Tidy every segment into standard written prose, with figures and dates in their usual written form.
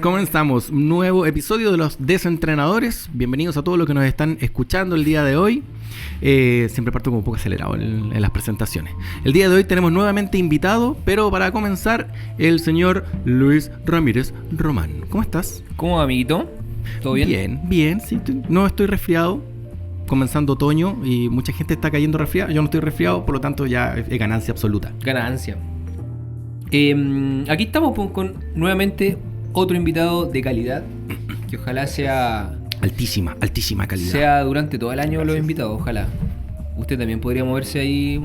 Comenzamos. Nuevo episodio de los Desentrenadores. Bienvenidos a todos los que nos están escuchando el día de hoy. Siempre parto como un poco acelerado en las presentaciones. El día de hoy tenemos nuevamente invitado, pero para comenzar, el señor Luis Ramírez Román. ¿Cómo estás? ¿Cómo va, amiguito? ¿Todo bien? Bien, sí. No estoy resfriado. Comenzando otoño y mucha gente está cayendo resfriada. Yo no estoy resfriado, por lo tanto ya es ganancia absoluta. Ganancia. Aquí estamos con nuevamente otro invitado de calidad, que ojalá sea... Altísima calidad. Sea durante todo el año. Gracias. Los invitados, ojalá. Usted también podría moverse ahí,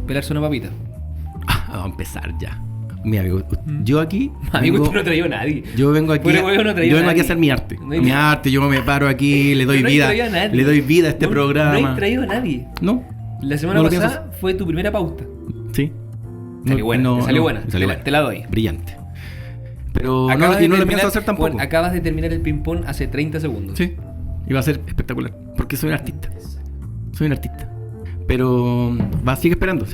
pelarse una papita. Vamos a empezar ya. Mi amigo, yo aquí... Amigo, usted no traía a nadie. Yo vengo aquí, yo vengo aquí a hacer mi arte. Mi arte, yo me paro aquí, le doy vida. Le doy vida a este programa. No he traído a nadie. No. La semana pasada fue tu primera pauta. Sí. Salió buena. Te la doy. Brillante. Pero no lo pienso hacer tampoco. Bueno, acabas de terminar el ping-pong hace 30 segundos. Sí. Y va a ser espectacular. Porque soy un artista. Pero sigue esperando.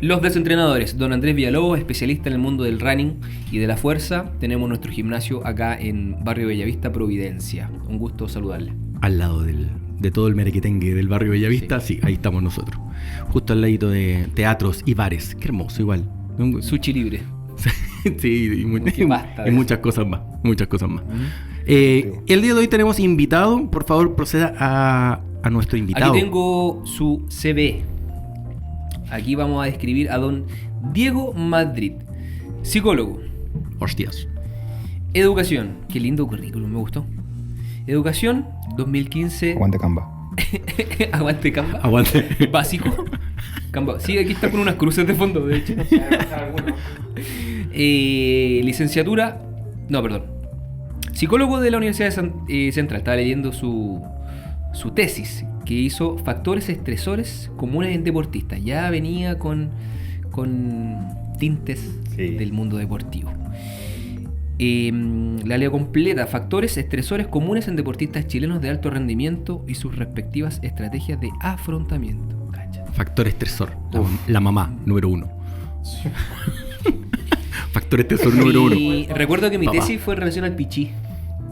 Los Desentrenadores, don Andrés Villalobos, especialista en el mundo del running y de la fuerza. Tenemos nuestro gimnasio acá en Barrio Bellavista, Providencia. Un gusto saludarle. Al lado de todo el merequetengue del Barrio Bellavista, sí, ahí estamos nosotros. Justo al ladito de teatros y bares. Qué hermoso, igual. Sushi libre. Sí, y muchas cosas más. El día de hoy tenemos invitado. Por favor, proceda a nuestro invitado. Aquí tengo su CV. Aquí vamos a describir a don Diego Madrid, psicólogo. Hostias. Educación. Qué lindo currículum, me gustó. Educación, 2015. Aguante Canva. Aguante Canva. Básico. Canva. Sí, aquí está con unas cruces de fondo, de hecho. Licenciatura. No, perdón. Psicólogo de la Universidad Central. Estaba leyendo su tesis, que hizo factores estresores comunes en deportistas. Ya venía con tintes del mundo deportivo. La leo completa. Factores estresores comunes en deportistas chilenos de alto rendimiento y sus respectivas estrategias de afrontamiento. Cállate. Factor estresor. La mamá, número 1. Factor estresor número 1. Recuerdo que mi tesis fue en relación al pichí.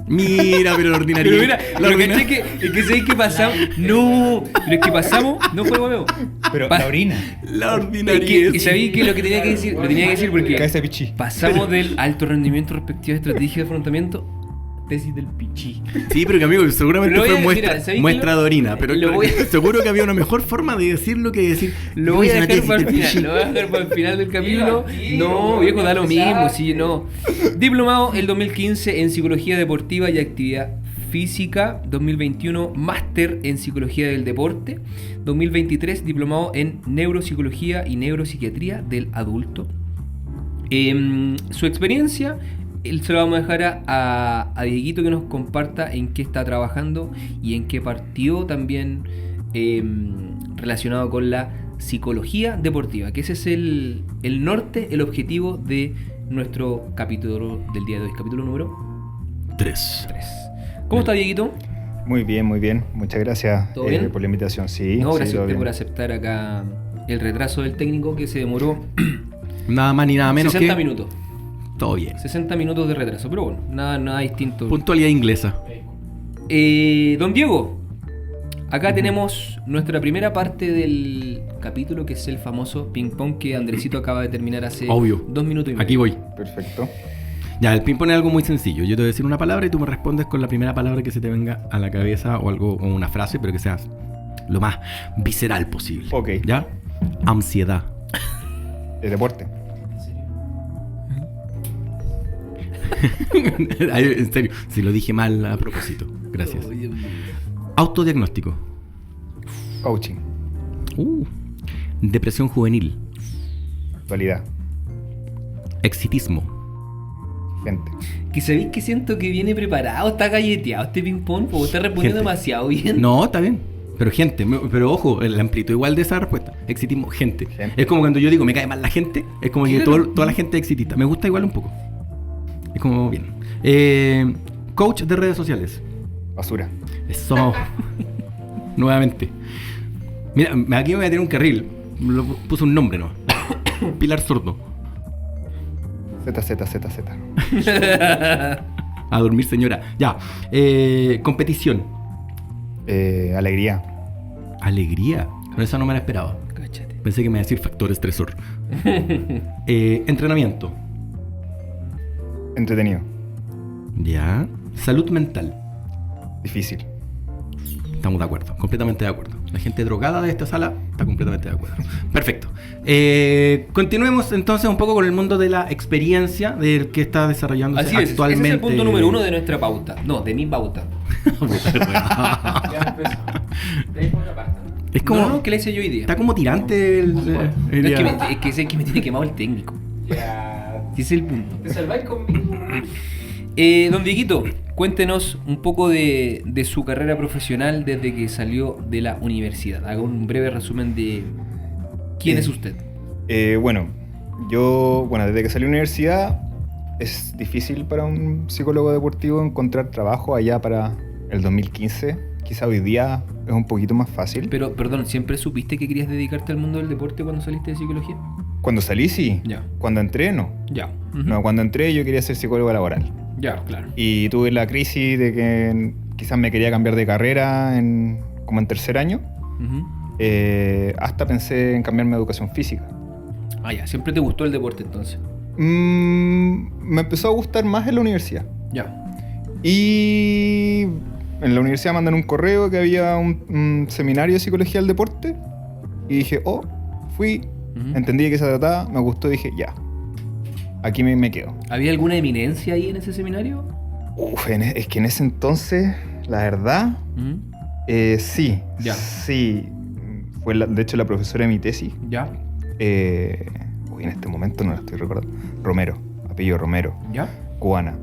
Mira, pero la ordinaria. Pero mira, lo que sé que pasamos. No, pero es que pasamos. No fue huevo. Pero la orina. La ordinaria. Y sabí que lo que tenía que decir. Lo tenía que decir porque pasamos del alto rendimiento respectivo a estrategia de afrontamiento. Tesis del pichí. Sí, pero que amigo, seguramente fue muestra de orina. Pero seguro que había una mejor forma de decirlo que decir. Lo voy a dejar para el final. Lo voy a dejar para el final del capítulo. No, viejo, da lo mismo. Sí, no. Diplomado el 2015 en Psicología Deportiva y Actividad Física. 2021, máster en Psicología del Deporte. 2023, diplomado en Neuropsicología y Neuropsiquiatría del Adulto. Su experiencia... Se lo vamos a dejar a Dieguito que nos comparta en qué está trabajando y en qué partió también relacionado con la psicología deportiva, que ese es el norte, el objetivo de nuestro capítulo del día de hoy, capítulo número 3. ¿Cómo está, Dieguito? Muy bien. Muchas gracias por la invitación. Sí, no, gracias a usted por aceptar acá el retraso del técnico que se demoró nada más ni nada menos 60 minutos. Todo bien. 60 minutos de retraso, pero bueno, nada distinto. Puntualidad inglesa. Don Diego, acá tenemos nuestra primera parte del capítulo, que es el famoso ping-pong que Andresito acaba de terminar hace 2 minutos y medio. Aquí voy. Perfecto. Ya, el ping-pong es algo muy sencillo. Yo te voy a decir una palabra y tú me respondes con la primera palabra que se te venga a la cabeza o algo, o una frase, pero que sea lo más visceral posible. Ok. ¿Ya? Ansiedad. El deporte. En serio, si lo dije mal a propósito. Gracias. Autodiagnóstico. Coaching. Depresión juvenil. Actualidad. Exitismo. Gente. Que sabéis que siento que viene preparado, está galleteado este ping-pong, porque está respondiendo demasiado bien. No, está bien. Pero ojo, la amplitud igual de esa respuesta. Exitismo, gente. Es como cuando yo digo me cae mal la gente, es como que toda la gente es exitista. Me gusta igual un poco. Es como bien. Coach de redes sociales. Basura. Eso. Nuevamente. Mira, aquí me voy a tener un carril. Puse un nombre, ¿no? Pilar Sordo. Z. A dormir, señora. Ya. Competición. Alegría. Alegría. Con esa no me la esperaba. Cáchate. Pensé que me iba a decir factor estresor. Entrenamiento. Entretenido. Ya. Salud mental. Difícil. Estamos de acuerdo, completamente de acuerdo. La gente drogada de esta sala está completamente de acuerdo. Perfecto. Continuemos entonces un poco con el mundo de la experiencia del que está desarrollándose Así es, actualmente. ese es el punto número 1 de nuestra pauta. No, de mi pauta. Es como... No, ¿qué le hice yo hoy día? Está como tirante el Es que sé que me tiene quemado el técnico. Ese es el punto. ¿Te salváis conmigo? Don Dieguito, cuéntenos un poco de su carrera profesional desde que salió de la universidad. Haga un breve resumen de quién es usted. Bueno, desde que salí de la universidad es difícil para un psicólogo deportivo encontrar trabajo allá para el 2015. Quizá hoy día es un poquito más fácil. Pero, perdón, ¿siempre supiste que querías dedicarte al mundo del deporte cuando saliste de psicología? Cuando salí, sí. Ya. Cuando entré, no. Ya. No, cuando entré yo quería ser psicólogo laboral. Ya, claro. Y tuve la crisis de que quizás me quería cambiar de carrera como en tercer año. Hasta pensé en cambiarme a educación física. Ah, ya. ¿Siempre te gustó el deporte entonces? Me empezó a gustar más en la universidad. Ya. Y en la universidad mandan un correo que había un seminario de psicología del deporte. Y dije, fui, entendí de qué se trataba, me gustó, dije, ya, aquí me quedo. ¿Había alguna eminencia ahí en ese seminario? Es que en ese entonces, la verdad, sí. Ya. Sí. Fue de hecho la profesora de mi tesis. Ya. En este momento no la estoy recordando. Romero, apellido Romero. Ya. Cubana.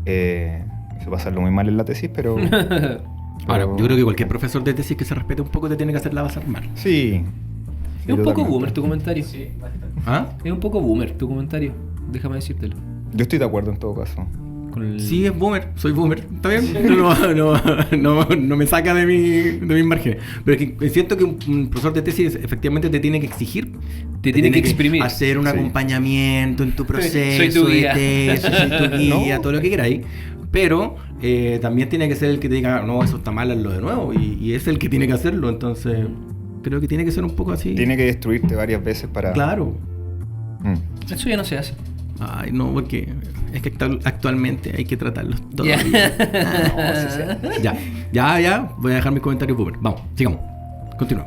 Hizo pasarlo muy mal en la tesis, pero... Ahora, yo creo que cualquier profesor de tesis que se respete un poco te tiene que hacer la base armar. Sí. Es un poco boomer tu comentario. Sí, bastante. ¿Ah? Es un poco boomer tu comentario. Déjame decírtelo. Yo estoy de acuerdo en todo caso. Con el... Sí, es boomer, soy boomer. ¿Está bien? No me saca de mis márgenes. Pero es que siento que un profesor de tesis efectivamente te tiene que exigir. Te tiene que exprimir. Hacer un Sí. acompañamiento en tu proceso Soy tu guía. de tesis, soy tu guía, No. todo lo que queráis. Pero también tiene que ser el que te diga, no, eso está mal, hazlo de nuevo. Y es el que tiene que hacerlo. Entonces, creo que tiene que ser un poco así. Tiene que destruirte varias veces para... Claro. Eso ya no se hace. Ay, no, porque es que actualmente hay que tratarlos todos. Ya. Ya. Voy a dejar mis comentarios boomer. Vamos, sigamos. Continúa.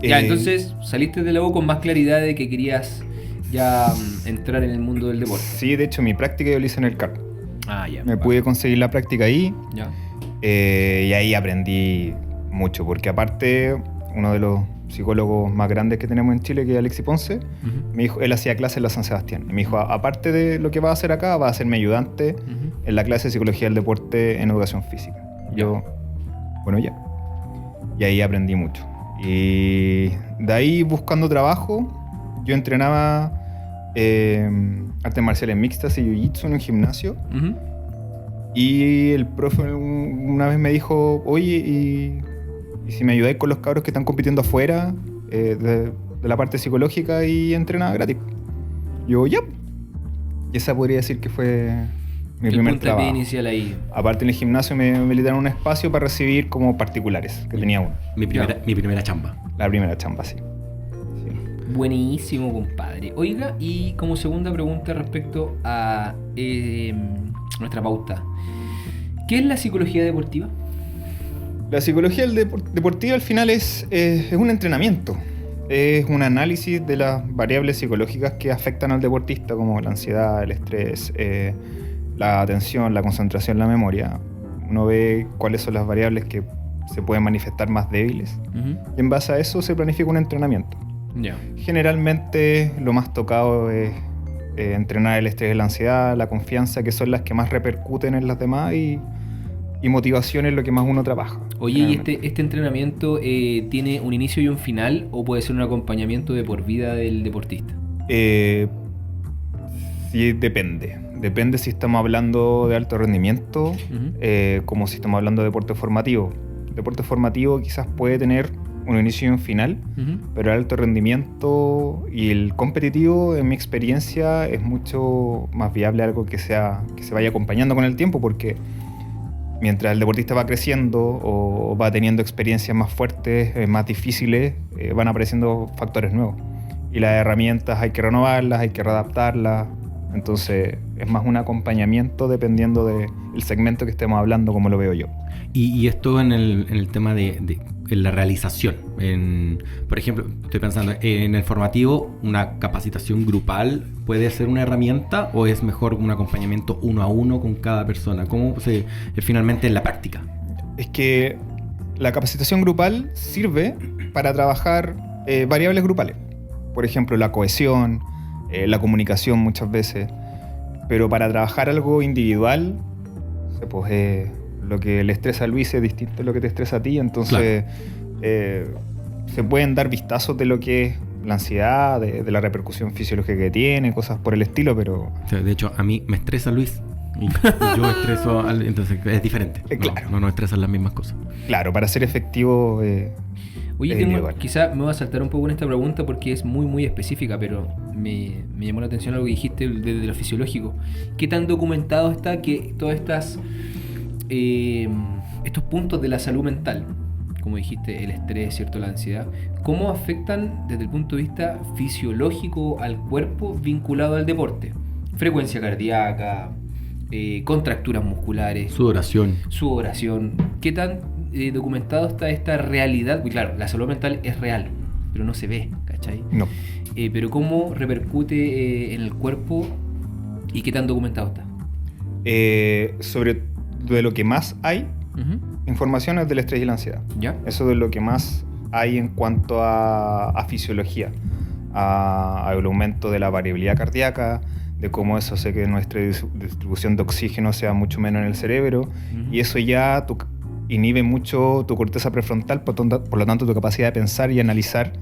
Ya, entonces saliste de la U con más claridad de que querías ya entrar en el mundo del deporte. Sí, de hecho mi práctica yo la hice en el CAR. Ah, ya. Me pude conseguir la práctica ahí. Ya. Y ahí aprendí mucho, porque aparte uno de los psicólogos más grandes que tenemos en Chile, que es Alexis Ponce, me dijo, él hacía clases en la San Sebastián. Y me dijo, aparte de lo que va a hacer acá, va a ser mi ayudante en la clase de psicología del deporte en educación física. Yo, bueno, ya. Y ahí aprendí mucho. Y de ahí, buscando trabajo, yo entrenaba artes marciales mixtas y jiu-jitsu en un gimnasio. Y el profe una vez me dijo, oye, ¿y si me ayudáis con los cabros que están compitiendo afuera de la parte psicológica y entrenaba gratis? Yo, ya. Y esa podría decir que fue mi primer trabajo. Inicial ahí. Aparte en el gimnasio me habilitaron un espacio para recibir como particulares, que tenía uno. Mi primera chamba. La primera chamba, sí. Buenísimo, compadre. Oiga, y como segunda pregunta respecto a nuestra pauta, ¿qué es la psicología deportiva? La psicología deportiva al final es un entrenamiento. Es un análisis de las variables psicológicas que afectan al deportista, como la ansiedad, el estrés, la atención, la concentración, la memoria. Uno ve cuáles son las variables que se pueden manifestar más débiles. Y en base a eso se planifica un entrenamiento. Ya. Generalmente lo más tocado es entrenar el estrés y la ansiedad, la confianza, que son las que más repercuten en las demás, y motivación es lo que más uno trabaja. Oye, ¿y este entrenamiento tiene un inicio y un final, o puede ser un acompañamiento de por vida del deportista? Sí, depende. Depende si estamos hablando de alto rendimiento, como si estamos hablando de deporte formativo. Deporte formativo quizás puede tener un inicio y un final, pero el alto rendimiento y el competitivo, en mi experiencia, es mucho más viable algo que se vaya acompañando con el tiempo, porque mientras el deportista va creciendo o va teniendo experiencias más fuertes, más difíciles, van apareciendo factores nuevos. Y las herramientas hay que renovarlas, hay que readaptarlas. Entonces es más un acompañamiento dependiendo del segmento que estemos hablando, como lo veo yo. Y esto en el tema de en la realización. Por ejemplo, estoy pensando en el formativo, una capacitación grupal puede ser una herramienta o es mejor un acompañamiento 1 a 1 con cada persona. ¿Cómo se finalmente en la práctica? Es que la capacitación grupal sirve para trabajar variables grupales. Por ejemplo, la cohesión, la comunicación muchas veces. Pero para trabajar algo individual, pues lo que le estresa a Luis es distinto a lo que te estresa a ti. Entonces, se pueden dar vistazos de lo que es la ansiedad, de la repercusión fisiológica que tiene, cosas por el estilo, pero... O sea, de hecho, a mí me estresa Luis y yo estreso entonces es diferente. Claro. No estresan las mismas cosas. Claro, para ser efectivo... Oye, quizá me voy a saltar un poco en esta pregunta porque es muy muy específica, pero me llamó la atención algo que dijiste desde lo fisiológico. ¿Qué tan documentado está que todas estos puntos de la salud mental, como dijiste, el estrés, ¿cierto?, la ansiedad, cómo afectan desde el punto de vista fisiológico al cuerpo vinculado al deporte? Frecuencia cardíaca, contracturas musculares, Sudoración. ¿Qué tan documentado está esta realidad? Porque claro, la salud mental es real, pero no se ve, ¿cachai? No. Pero cómo repercute en el cuerpo y qué tan documentado está. Sobre de lo que más hay, información es del estrés y la ansiedad. ¿Ya? Eso de lo que más hay en cuanto a fisiología, al aumento de la variabilidad cardíaca, de cómo eso hace que nuestra distribución de oxígeno sea mucho menos en el cerebro, y eso ya inhibe mucho tu corteza prefrontal, por lo tanto tu capacidad de pensar y analizar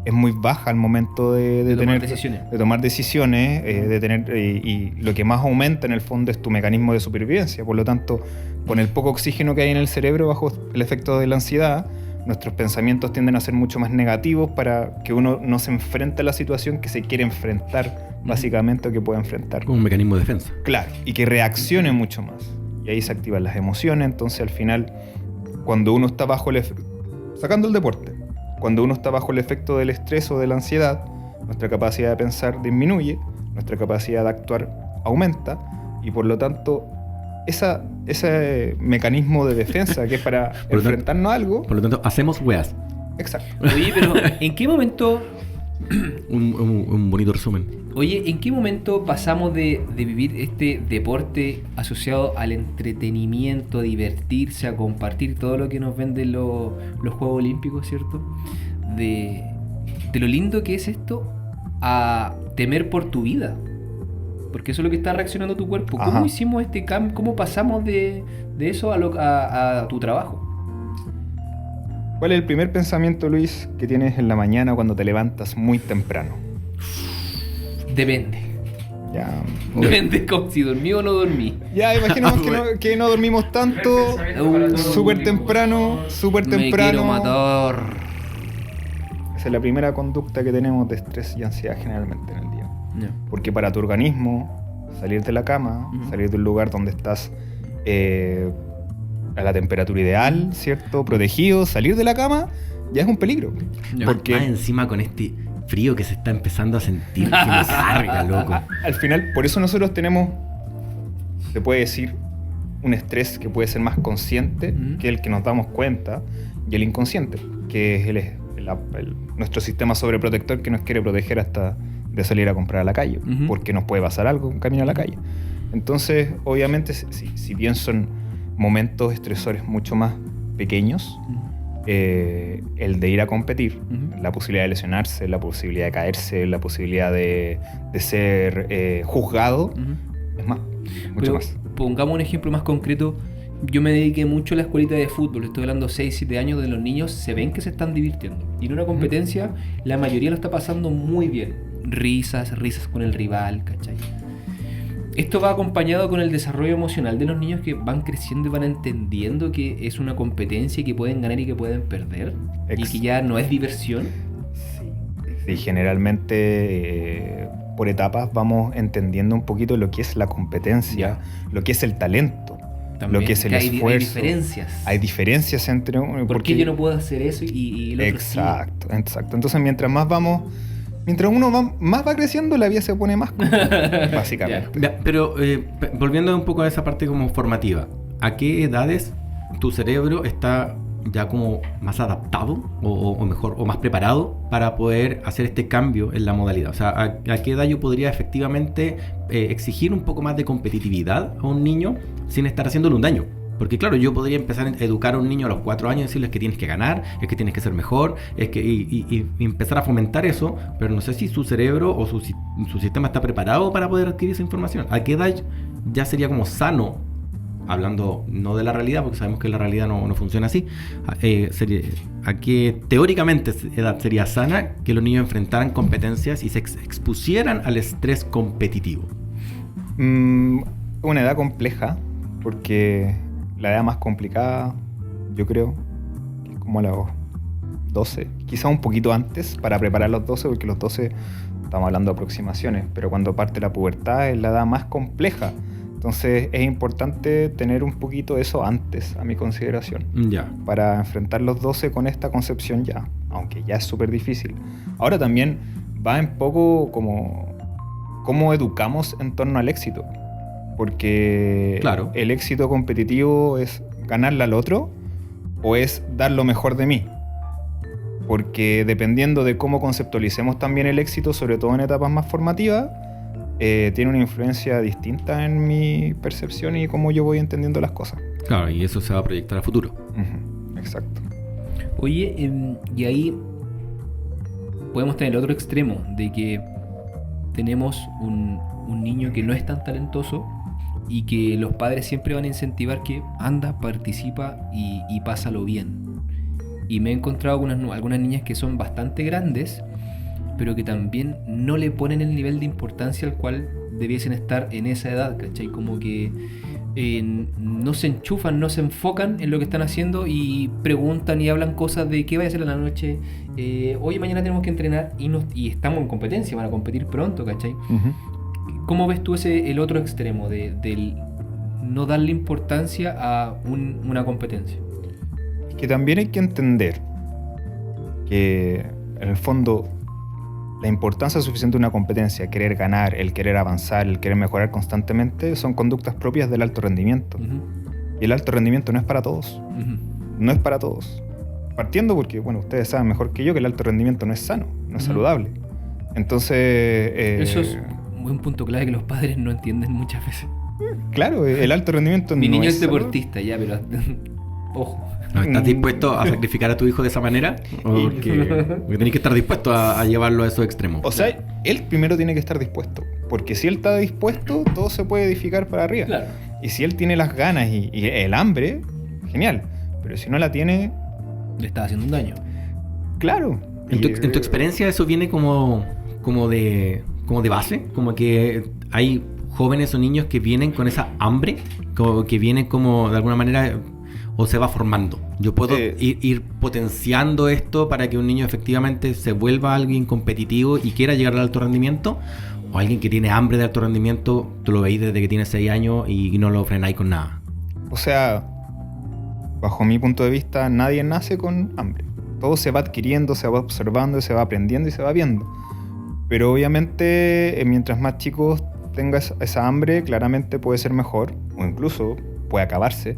es muy baja al momento de tomar decisiones, y lo que más aumenta en el fondo es tu mecanismo de supervivencia. Por lo tanto, con el poco oxígeno que hay en el cerebro bajo el efecto de la ansiedad, nuestros pensamientos tienden a ser mucho más negativos para que uno no se enfrente a la situación que se quiere enfrentar, básicamente, o que puede enfrentar. Como un mecanismo de defensa. Claro, y que reaccione mucho más. Y ahí se activan las emociones. Entonces, al final, cuando uno está bajo el efecto, sacando el deporte, cuando uno está bajo el efecto del estrés o de la ansiedad, nuestra capacidad de pensar disminuye, nuestra capacidad de actuar aumenta, y por lo tanto, ese mecanismo de defensa que es para enfrentarnos a algo... Por lo tanto, hacemos weas. Exacto. Oye, pero ¿en qué momento... un bonito resumen. Oye, ¿en qué momento pasamos de vivir este deporte asociado al entretenimiento, a divertirse, a compartir todo lo que nos venden los Juegos Olímpicos, ¿cierto? De lo lindo que es esto, a temer por tu vida? Porque eso es lo que está reaccionando tu cuerpo. ¿Cómo Ajá. hicimos este cambio? ¿Cómo pasamos de eso a tu trabajo? ¿Cuál es el primer pensamiento, Luis, que tienes en la mañana cuando te levantas muy temprano? Depende. Ya, Depende como si dormí o no dormí. ya imaginemos que no dormimos tanto, súper temprano. Me quiero matar. Esa es la primera conducta que tenemos de estrés y ansiedad generalmente en el día. Ya. Porque para tu organismo, salir de la cama, salir de un lugar donde estás a la temperatura ideal, ¿cierto? Protegido, salir de la cama ya es un peligro. Ya. Porque Más encima con este frío que se está empezando a sentir, que me carga, loco. al final, por eso nosotros tenemos, se puede decir, un estrés que puede ser más consciente que el que nos damos cuenta, y el inconsciente, que es nuestro sistema sobreprotector que nos quiere proteger hasta de salir a comprar a la calle, porque nos puede pasar algo en camino a la calle. Entonces, obviamente, si bien son momentos estresores mucho más pequeños, el de ir a competir, la posibilidad de lesionarse, la posibilidad de caerse, la posibilidad de ser juzgado, es más, mucho más. Pongamos un ejemplo más concreto. Yo me dediqué mucho a la escuelita de fútbol, estoy hablando 6, 7 años, de los niños se ven que se están divirtiendo. Y en una competencia, la mayoría lo está pasando muy bien. Risas con el rival, ¿cachai? Esto va acompañado con el desarrollo emocional de los niños que van creciendo y van entendiendo que es una competencia que pueden ganar y que pueden perder y que ya no es diversión. Sí, generalmente por etapas vamos entendiendo un poquito lo que es la competencia, lo que es el talento, También, lo que es el esfuerzo. Hay diferencias. Hay diferencias entre uno. ¿Por qué yo no puedo hacer eso y el otro exacto, sí? Exacto. Entonces mientras uno más va creciendo, la vida se pone más compleja, básicamente. Ya, pero volviendo un poco a esa parte como formativa, ¿a qué edades tu cerebro está ya como más adaptado o mejor, o más preparado para poder hacer este cambio en la modalidad? O sea, ¿a qué edad yo podría efectivamente exigir un poco más de competitividad a un niño sin estar haciéndole un daño? Porque claro, yo podría empezar a educar a un niño a los 4 años y decirles que tienes que ganar, es que tienes que ser mejor, y empezar a fomentar eso, pero no sé si su cerebro o su sistema está preparado para poder adquirir esa información. ¿A qué edad ya sería como sano, hablando no de la realidad, porque sabemos que la realidad no funciona así, a qué teóricamente edad sería sana que los niños enfrentaran competencias y se expusieran al estrés competitivo? Una edad compleja, porque la edad más complicada, yo creo, que es como a los 12, quizá un poquito antes, para preparar los 12, porque los 12 estamos hablando de aproximaciones, pero cuando parte la pubertad es la edad más compleja. Entonces es importante tener un poquito eso antes, a mi consideración, para enfrentar los 12 con esta concepción ya, aunque ya es súper difícil. Ahora también va en poco como cómo educamos en torno al éxito. Porque claro, el éxito competitivo es ganarle al otro o es dar lo mejor de mí. Porque dependiendo de cómo conceptualicemos también el éxito, sobre todo en etapas más formativas, tiene una influencia distinta en mi percepción y cómo yo voy entendiendo las cosas. Claro, y eso se va a proyectar a futuro. Exacto. Oye, y ahí podemos tener el otro extremo de que tenemos un niño que no es tan talentoso y que los padres siempre van a incentivar que anda, participa y pásalo bien. Y me he encontrado con algunas niñas que son bastante grandes, pero que también no le ponen el nivel de importancia al cual debiesen estar en esa edad, ¿cachai? Como que no se enchufan, no se enfocan en lo que están haciendo y preguntan y hablan cosas de qué vaya a hacer en la noche, oye, mañana tenemos que entrenar y estamos en competencia, van a competir pronto, ¿cachai? ¿Cómo ves tú el otro extremo del no darle importancia a una competencia? Es que también hay que entender que en el fondo la importancia suficiente de una competencia, querer ganar, el querer avanzar, el querer mejorar constantemente, son conductas propias del alto rendimiento. Y el alto rendimiento no es para todos. No es para todos. Partiendo porque, bueno, ustedes saben mejor que yo que el alto rendimiento no es sano, no es saludable. Entonces... Eso es un punto clave que los padres no entienden muchas veces. Claro, el alto rendimiento Mi no niño es es deportista, ya, pero... Ojo. ¿Estás dispuesto a sacrificar a tu hijo de esa manera? Porque tenés que estar dispuesto a llevarlo a esos extremos. O sea, él primero tiene que estar dispuesto. Porque si él está dispuesto, todo se puede edificar para arriba. Claro. Y si él tiene las ganas y el hambre, genial. Pero si no la tiene... le está haciendo un daño. Claro. ¿En tu experiencia eso viene como de base? Como que hay jóvenes o niños que vienen con esa hambre, como que vienen como de alguna manera... ¿O se va formando? ¿Yo puedo ir potenciando esto para que un niño efectivamente se vuelva alguien competitivo y quiera llegar al alto rendimiento? ¿O alguien que tiene hambre de alto rendimiento, tú lo veis desde que tiene 6 años y no lo frenáis con nada? O sea, bajo mi punto de vista, nadie nace con hambre. Todo se va adquiriendo, se va observando, se va aprendiendo y se va viendo. Pero obviamente, mientras más chicos tengas esa hambre, claramente puede ser mejor, o incluso puede acabarse.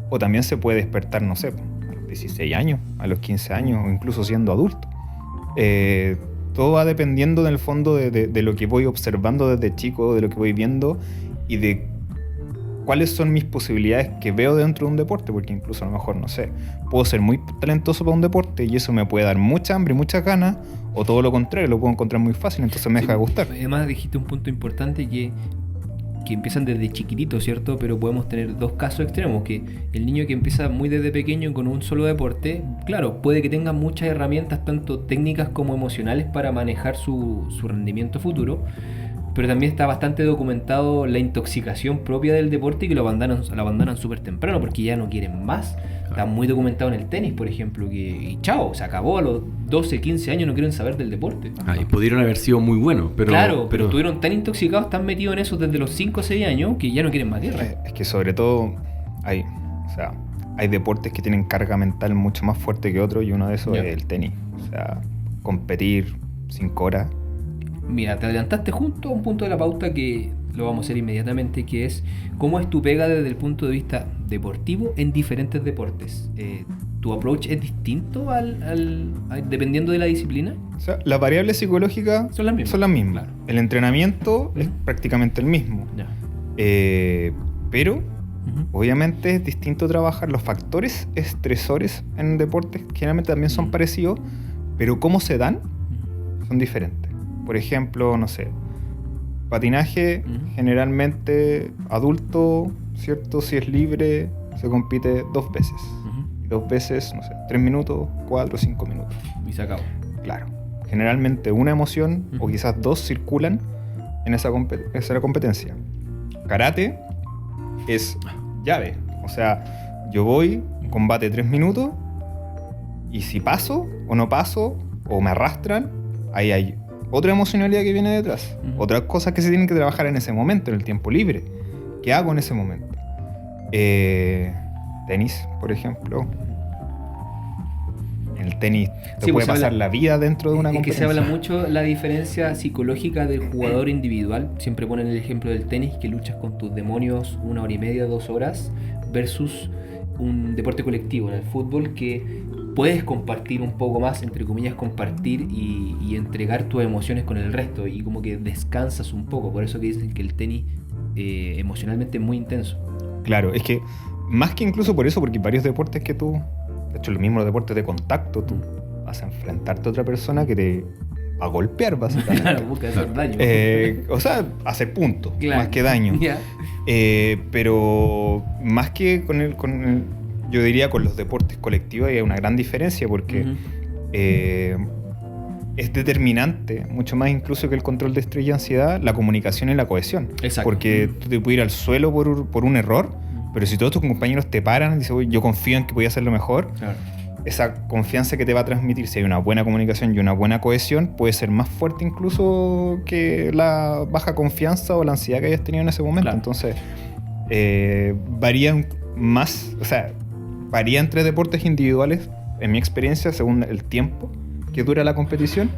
O también se puede despertar, no sé, a los 16 años, a los 15 años, o incluso siendo adulto. Todo va dependiendo en el fondo de lo que voy observando desde chico, de lo que voy viendo y de cuáles son mis posibilidades que veo dentro de un deporte, porque incluso a lo mejor, no sé, puedo ser muy talentoso para un deporte y eso me puede dar mucha hambre y muchas ganas, o todo lo contrario, lo puedo encontrar muy fácil, entonces me deja de gustar. Además dijiste un punto importante que empiezan desde chiquitito, ¿cierto? Pero podemos tener dos casos extremos, que el niño que empieza muy desde pequeño con un solo deporte, claro, puede que tenga muchas herramientas, tanto técnicas como emocionales, para manejar su rendimiento futuro, Pero también está bastante documentado la intoxicación propia del deporte y que lo abandonan súper temprano porque ya no quieren más. Está muy documentado en el tenis, por ejemplo, y chao, se acabó a los 12, 15 años, no quieren saber del deporte. Y pudieron haber sido muy buenos, pero... Claro, pero estuvieron tan intoxicados, tan metidos en eso desde los 5 o 6 años que ya no quieren más guerra. Es que sobre todo hay deportes que tienen carga mental mucho más fuerte que otros y uno de esos es el tenis. O sea, competir 5 horas. Mira, te adelantaste junto a un punto de la pauta que lo vamos a hacer inmediatamente, que es cómo es tu pega desde el punto de vista deportivo en diferentes deportes. ¿Tu approach es distinto dependiendo de la disciplina? O sea, las variables psicológicas son las mismas. Claro. El entrenamiento es prácticamente el mismo. Pero obviamente es distinto trabajar los factores estresores en deportes, que generalmente también son parecidos, pero cómo se dan son diferentes. Por ejemplo, no sé, patinaje, generalmente adulto, ¿cierto? Si es libre, se compite 2 veces. Y 2 veces, no sé, 3 minutos, 4, 5 minutos. Y se acabó. Claro. Generalmente una emoción, o quizás 2 circulan en esa competencia. Karate es llave. O sea, yo voy, combate 3 minutos, y si paso, o no paso, o me arrastran, ahí hay otra emocionalidad que viene detrás. Otras cosas que se tienen que trabajar en ese momento, en el tiempo libre. ¿Qué hago en ese momento? Tenis, por ejemplo. En el tenis te puede pasar la vida dentro de una competencia. Es que se habla mucho la diferencia psicológica del jugador individual. Siempre ponen el ejemplo del tenis, que luchas con tus demonios 1 hora y media, 2 horas, versus un deporte colectivo en el fútbol que puedes compartir un poco más, entre comillas, compartir y entregar tus emociones con el resto y como que descansas un poco. Por eso que dicen que el tenis emocionalmente es muy intenso. Claro, es que más que incluso por eso, porque varios deportes que tú, de hecho los mismos deportes de contacto, tú vas a enfrentarte a otra persona que te va a golpear básicamente. Claro, busca hacer daño. O sea, hacer puntos, claro, más que daño. Yeah. Pero más que con el yo diría con los deportes colectivos hay una gran diferencia porque es determinante, mucho más incluso que el control de estrés y ansiedad, la comunicación y la cohesión. Exacto. Porque tú te puedes ir al suelo por un error, pero si todos tus compañeros te paran y dicen, oye, yo confío en que voy a hacerlo mejor, claro, esa confianza que te va a transmitir, si hay una buena comunicación y una buena cohesión, puede ser más fuerte incluso que la baja confianza o la ansiedad que hayas tenido en ese momento. Claro. Entonces, varían más, o sea, varía entre deportes individuales, en mi experiencia, según el tiempo que dura la competición,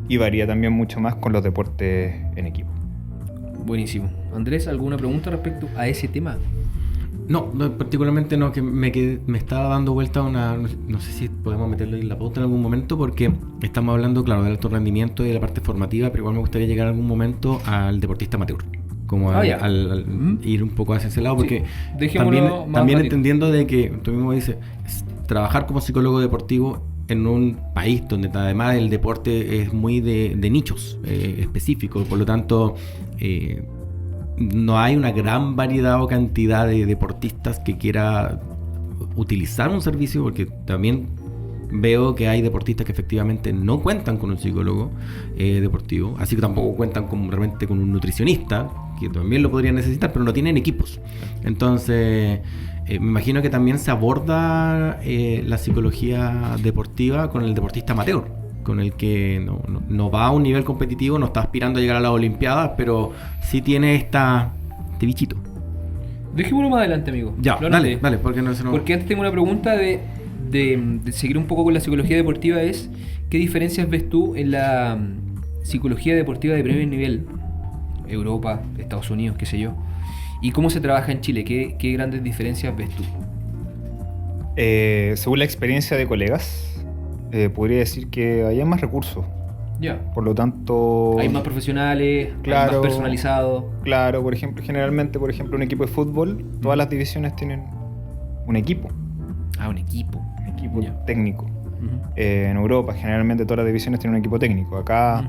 y varía también mucho más con los deportes en equipo. Buenísimo. Andrés, ¿alguna pregunta respecto a ese tema? No, particularmente no, que me estaba dando vuelta una... No sé si podemos meterlo en la pauta en algún momento, porque estamos hablando, claro, del alto rendimiento y de la parte formativa, pero igual me gustaría llegar en algún momento al deportista amateur. Como al ir un poco hacia ese lado, porque también entendiendo de que tú mismo dices, trabajar como psicólogo deportivo en un país donde además el deporte es muy de nichos específicos, por lo tanto no hay una gran variedad o cantidad de deportistas que quiera utilizar un servicio, porque también veo que hay deportistas que efectivamente no cuentan con un psicólogo deportivo, así que tampoco cuentan realmente con un nutricionista, que también lo podrían necesitar, pero no tienen equipos. Entonces, me imagino que también se aborda la psicología deportiva con el deportista amateur, con el que no va a un nivel competitivo, no está aspirando a llegar a las Olimpiadas, pero sí tiene este bichito. Dejémoslo más adelante, amigo. Ya, dale, porque Porque antes tengo una pregunta de seguir un poco con la psicología deportiva, es ¿qué diferencias ves tú en la psicología deportiva de primer nivel? Europa, Estados Unidos, qué sé yo. ¿Y cómo se trabaja en Chile? ¿Qué grandes diferencias ves tú? Según la experiencia de colegas, podría decir que hay más recursos. Ya. Por lo tanto... Hay más profesionales, claro, hay más personalizado. Claro, por ejemplo, generalmente, un equipo de fútbol, todas las divisiones tienen un equipo. Un equipo. Un equipo técnico. En Europa, generalmente todas las divisiones tienen un equipo técnico. Acá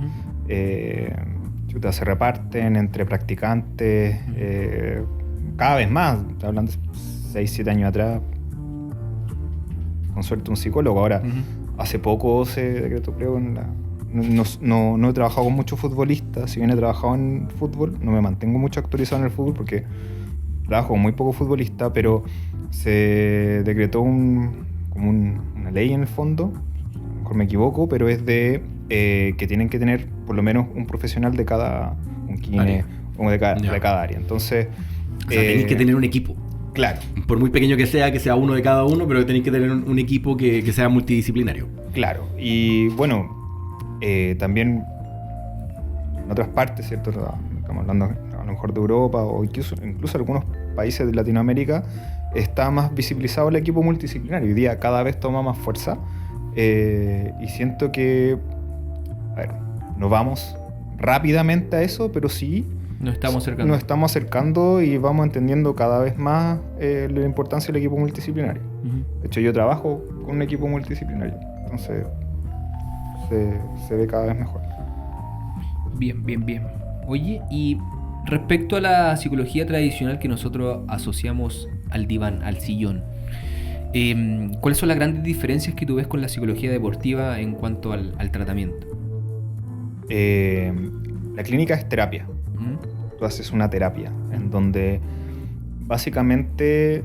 se reparten entre practicantes, cada vez más. Estoy hablando de 6-7 años atrás, con suerte un psicólogo. Ahora, hace poco se decretó, creo, en no he trabajado con muchos futbolistas. Si bien he trabajado en fútbol, no me mantengo mucho actualizado en el fútbol porque trabajo con muy pocos futbolistas, pero se decretó una ley en el fondo, a lo mejor me equivoco, pero es de que tienen que tener por lo menos un profesional de cada área. O de cada área. Entonces, o sea, tenéis que tener un equipo. Claro. Por muy pequeño que sea uno de cada uno, pero tenéis que tener un equipo que sea multidisciplinario. Claro. Y bueno, también en otras partes, ¿cierto? Estamos hablando a lo mejor de Europa o incluso algunos países de Latinoamérica, está más visibilizado el equipo multidisciplinario. Hoy día cada vez toma más fuerza y siento que, a ver, no vamos rápidamente a eso, pero sí nos estamos acercando y vamos entendiendo cada vez más la importancia del equipo multidisciplinario. De hecho, yo trabajo con un equipo multidisciplinario, entonces se ve cada vez mejor. Bien. Oye, y respecto a la psicología tradicional que nosotros asociamos al diván, al sillón, ¿cuáles son las grandes diferencias que tú ves con la psicología deportiva en cuanto al tratamiento? La clínica es terapia. Tú haces una terapia en donde básicamente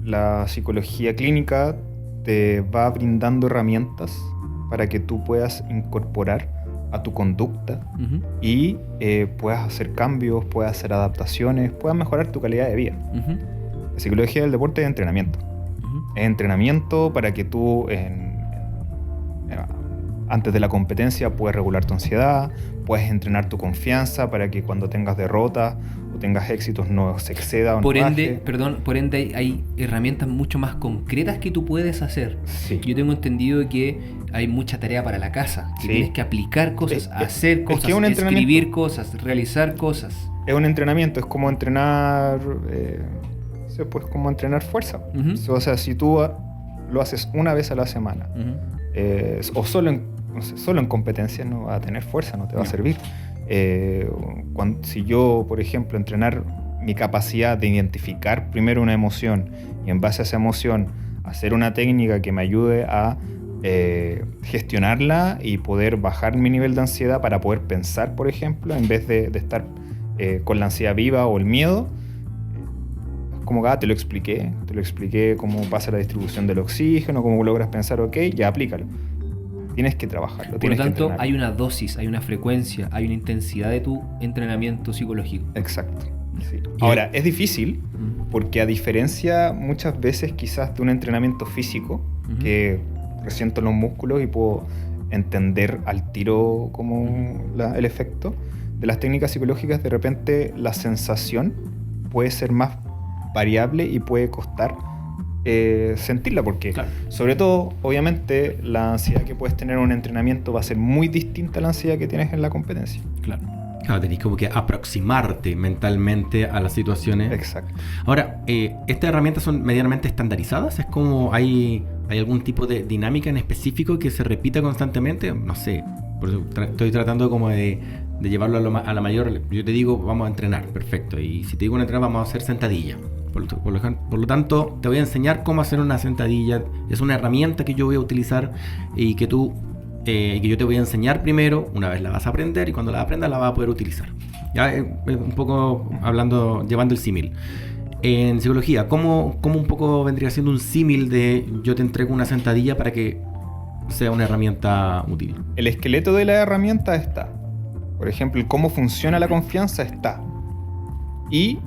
la psicología clínica te va brindando herramientas para que tú puedas incorporar a tu conducta y puedas hacer cambios, puedas hacer adaptaciones, puedas mejorar tu calidad de vida. La psicología del deporte es entrenamiento. Es entrenamiento para que tú antes de la competencia puedes regular tu ansiedad, puedes entrenar tu confianza para que cuando tengas derrotas o tengas éxitos no se exceda o no baje. Por ende hay herramientas mucho más concretas que tú puedes hacer. Sí. Yo tengo entendido que hay mucha tarea para la casa, que tienes que aplicar cosas, hacer cosas, escribir cosas, realizar cosas. Es un entrenamiento, es como entrenar, como entrenar fuerza. O sea, si tú lo haces una vez a la semana, o solo en competencias, no va a tener fuerza, no te va a servir. Si yo, por ejemplo, entrenar mi capacidad de identificar primero una emoción y en base a esa emoción hacer una técnica que me ayude a gestionarla y poder bajar mi nivel de ansiedad para poder pensar, por ejemplo, en vez de estar con la ansiedad viva o el miedo, como te lo expliqué cómo pasa la distribución del oxígeno, cómo logras pensar, ok, ya aplícalo. Tienes que trabajarlo. Por lo tanto, hay una dosis, hay una frecuencia, hay una intensidad de tu entrenamiento psicológico. Exacto. Sí. Ahora, es difícil porque a diferencia muchas veces quizás de un entrenamiento físico, que resiento los músculos y puedo entender al tiro como el efecto, de las técnicas psicológicas de repente la sensación puede ser más variable y puede costar sentirla, porque claro, sobre todo, obviamente, la ansiedad que puedes tener en un entrenamiento va a ser muy distinta a la ansiedad que tienes en la competencia. Claro, tenés como que aproximarte mentalmente a las situaciones. Exacto. Ahora, ¿estas herramientas son medianamente estandarizadas? ¿Es como hay algún tipo de dinámica en específico que se repita constantemente? No sé, por eso estoy tratando como de llevarlo a la mayor. Yo te digo, vamos a entrenar, perfecto. Y si te digo entrenar, vamos a hacer sentadilla. Por lo tanto, te voy a enseñar cómo hacer una sentadilla. Es una herramienta que yo voy a utilizar y que yo te voy a enseñar primero. Una vez la vas a aprender y cuando la aprendas la vas a poder utilizar. Ya un poco llevando el símil. En psicología, ¿cómo un poco vendría siendo un símil de yo te entrego una sentadilla para que sea una herramienta útil? El esqueleto de la herramienta está. Por ejemplo, el cómo funciona la confianza está. Y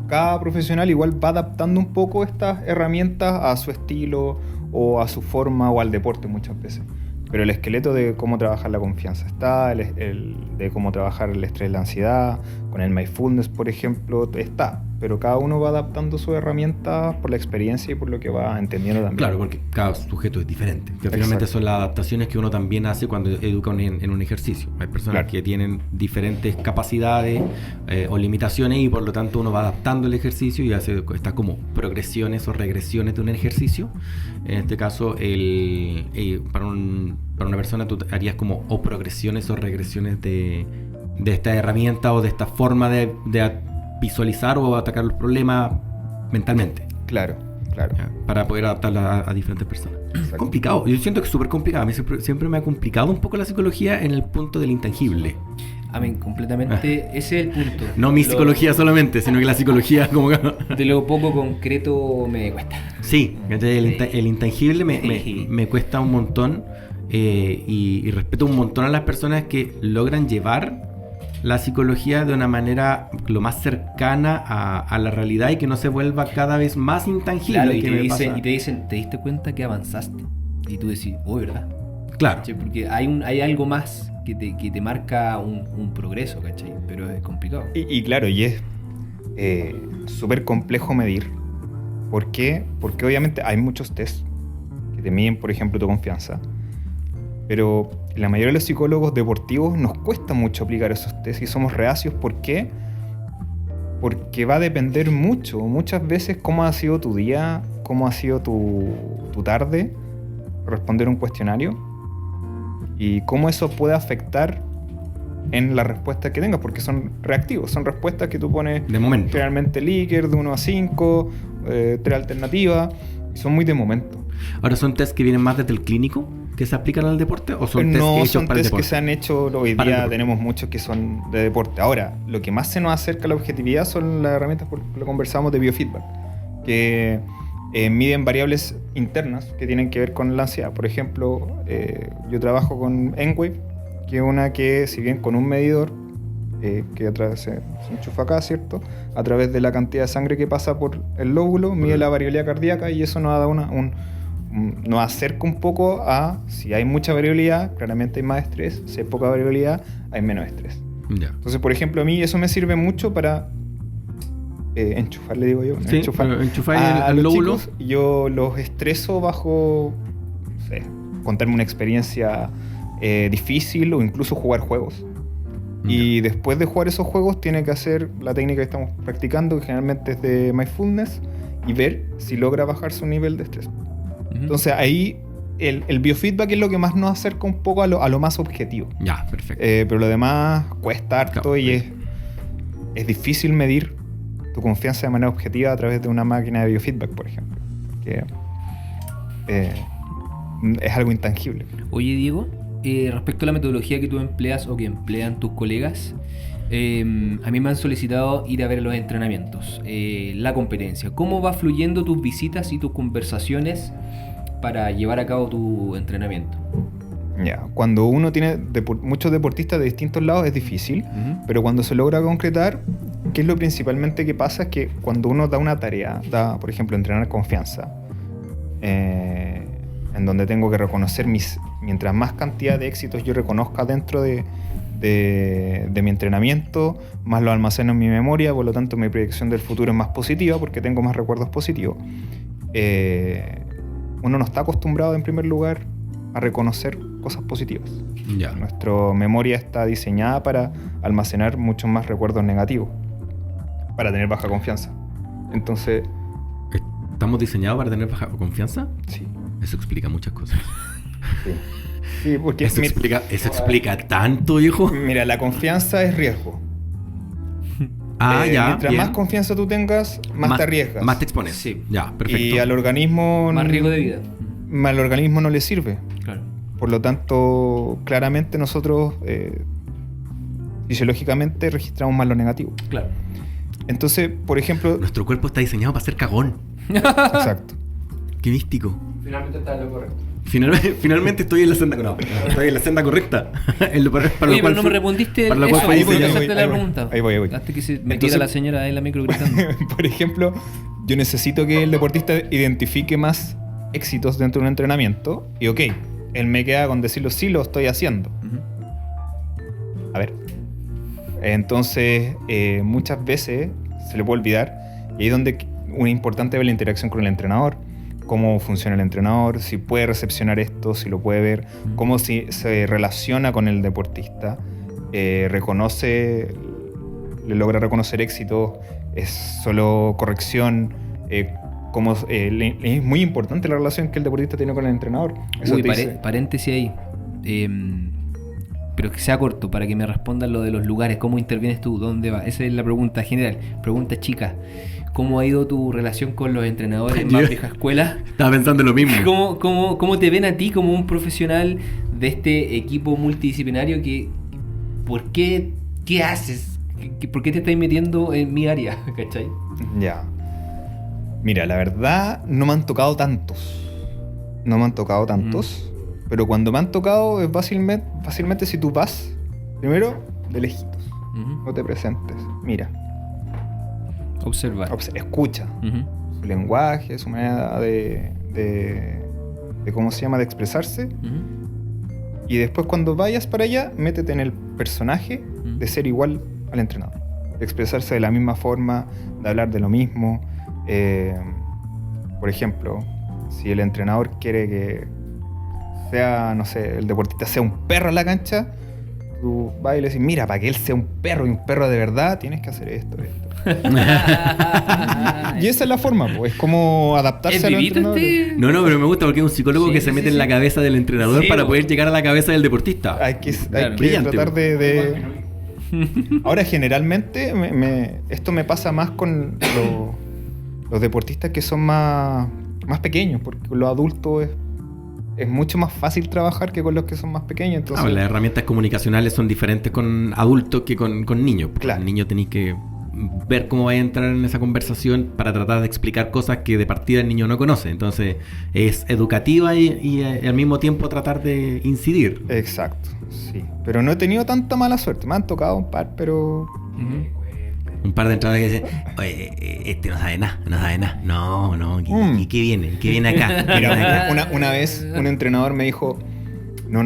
cada profesional igual va adaptando un poco estas herramientas a su estilo o a su forma o al deporte muchas veces. Pero el esqueleto de cómo trabajar la confianza está, el de cómo trabajar el estrés, la ansiedad, con el mindfulness, por ejemplo, está. Pero cada uno va adaptando su herramienta por la experiencia y por lo que va entendiendo también. Claro, porque cada sujeto es diferente. Que finalmente son las adaptaciones que uno también hace cuando educa en un ejercicio. Hay personas que tienen diferentes capacidades o limitaciones y por lo tanto uno va adaptando el ejercicio y está como progresiones o regresiones de un ejercicio. En este caso, para una persona tú harías como o progresiones o regresiones de esta herramienta o de esta forma de visualizar o atacar los problemas mentalmente. Claro. Para poder adaptarla a diferentes personas. Complicado. Yo siento que es súper complicado. A mí siempre me ha complicado un poco la psicología en el punto del intangible. Amén, completamente. Ese es el punto. No mi psicología solamente, sino que la psicología como que... De lo poco concreto me cuesta. Sí, el intangible me cuesta un montón y respeto un montón a las personas que logran llevar la psicología de una manera lo más cercana a la realidad y que no se vuelva cada vez más intangible. Claro, y te dicen, ¿te diste cuenta que avanzaste? Y tú decís, verdad. Claro. ¿Cachai? Porque hay algo más que te marca un progreso, ¿cachai? Pero es complicado. Y claro, y es súper complejo medir. ¿Por qué? Porque obviamente hay muchos tests que te miden, por ejemplo, tu confianza. Pero la mayoría de los psicólogos deportivos nos cuesta mucho aplicar esos tests y somos reacios. ¿Por qué? Porque va a depender muchas veces cómo ha sido tu día, cómo ha sido tu tarde, responder un cuestionario y cómo eso puede afectar en la respuesta que tengas, porque son reactivos, son respuestas que tú pones de momento. Generalmente Likert, de 1 a 5, 3 alternativas, y son muy de momento. Ahora, ¿son test que vienen más desde el clínico, que se aplican al deporte, o son test no, hechos son para el test deporte? que se han hecho hoy día, tenemos muchos que son de deporte. Ahora, lo que más se nos acerca a la objetividad son las herramientas, por lo que conversamos, de biofeedback, que miden variables internas que tienen que ver con la ansiedad. Por ejemplo, yo trabajo con N-Wave, que es una que, si bien con un medidor, que a través se enchufa acá, ¿cierto? A través de la cantidad de sangre que pasa por el lóbulo, mide la variabilidad cardíaca y eso nos da nos acerca un poco a, si hay mucha variabilidad, claramente hay más estrés, si hay poca variabilidad, hay menos estrés. Ya. Entonces, por ejemplo, a mí eso me sirve mucho para enchufar, le digo yo. Sí, enchufar al lóbulo. Chicos, yo los estreso bajo, no sé, contarme una experiencia difícil o incluso jugar juegos. Y después de jugar esos juegos tiene que hacer la técnica que estamos practicando, que generalmente es de mindfulness, y ver si logra bajar su nivel de estrés. Entonces ahí el biofeedback es lo que más nos acerca un poco a lo más objetivo. Ya, perfecto. Pero lo demás cuesta harto, Claro. y es difícil medir tu confianza de manera objetiva a través de una máquina de biofeedback, por ejemplo. Que es algo intangible. Oye, Diego, respecto a la metodología que tú empleas o que emplean tus colegas, a mí me han solicitado ir a ver los entrenamientos, la competencia. ¿Cómo va fluyendo tus visitas y tus conversaciones para llevar a cabo tu entrenamiento? Ya, cuando uno tiene muchos deportistas de distintos lados es difícil, pero cuando se logra concretar, ¿qué es lo principalmente que pasa? Es que cuando uno da una tarea, por ejemplo, entrenar confianza, en donde tengo que reconocer mientras más cantidad de éxitos yo reconozca dentro de mi entrenamiento, más lo almaceno en mi memoria, por lo tanto mi proyección del futuro es más positiva porque tengo más recuerdos positivos. Uno no está acostumbrado, en primer lugar, a reconocer cosas positivas. Ya. Nuestra memoria está diseñada para almacenar muchos más recuerdos negativos, para tener baja confianza. Entonces, ¿Estamos diseñados para tener baja confianza? sí. Eso explica muchas cosas. Sí, porque Eso explica tanto, viejo. mira, la confianza es riesgo. Ah, ya. Mientras bien. más confianza tú tengas, más te arriesgas. Más te expones. Sí. Ya, perfecto. Y al organismo... Más riesgo de vida. Al organismo no le sirve. Claro. Por lo tanto, claramente nosotros fisiológicamente registramos más lo negativo. Claro. Entonces, por ejemplo... Nuestro cuerpo está diseñado para ser cagón. Exacto. Qué místico. Finalmente está en lo correcto. Finalmente estoy en la senda. No, estoy en la senda correcta. Para lo Oye, cual pero no me respondiste para lo eso. cual fue ahí voy, diseñado. hacerte la pregunta. Ahí voy. Hasta que se metiera Entonces- la señora ahí en la micro gritando. Por ejemplo, yo necesito que el deportista identifique más éxitos dentro de un entrenamiento y ok, él me queda con decirlo, sí lo estoy haciendo. A ver. Entonces, muchas veces se le puede olvidar, y ahí es donde es importante ver la interacción con el entrenador, cómo funciona el entrenador, si puede recepcionar esto, si lo puede ver, cómo se relaciona con el deportista, reconoce, le logra reconocer éxitos, es solo corrección, es muy importante la relación que el deportista tiene con el entrenador. Eso Uy, te dice- paréntesis ahí. pero que sea corto, para que me respondan lo de los lugares, cómo intervienes tú, dónde vas. Esa es la pregunta general. Pregunta chica. ¿Cómo ha ido tu relación con los entrenadores más vieja escuela? Estaba pensando lo mismo. ¿Cómo te ven a ti como un profesional de este equipo multidisciplinario ¿por qué? ¿Qué haces? ¿Por qué te estás metiendo en mi área? ¿Cachai? Ya. Mira, la verdad no me han tocado tantos. No me han tocado tantos. Pero cuando me han tocado es fácilmente si tú vas, primero, de lejitos. No te presentes. Mira. Observar. Escucha. Su lenguaje, su manera de cómo se llama, de expresarse. Y después cuando vayas para allá, métete en el personaje de ser igual al entrenador. De expresarse de la misma forma, de hablar de lo mismo. Por ejemplo, si el entrenador quiere que sea, no sé, el deportista sea un perro en la cancha, tú vas y le decís, mira, para que él sea un perro y un perro de verdad, tienes que hacer esto. Y esa es la forma, pues, es como adaptarse a los entrenadores. No, pero me gusta porque es un psicólogo que se mete en la cabeza del entrenador para poder llegar a la cabeza del deportista. Hay que tratar de... Ahora, generalmente, esto me pasa más con los deportistas que son más pequeños, porque con los adultos es mucho más fácil trabajar que con los que son más pequeños. Entonces, las herramientas comunicacionales son diferentes con adultos que con niños. Claro. Con niños tenéis que ver cómo va a entrar en esa conversación para tratar de explicar cosas que de partida el niño no conoce. Entonces es educativa y al mismo tiempo tratar de incidir. Exacto, sí. Pero no he tenido tanta mala suerte. Me han tocado un par, pero... Un par de entradas que dicen, oye, no sabe nada. No, ¿qué viene? ¿Qué viene acá? Mira, una vez un entrenador me dijo, no,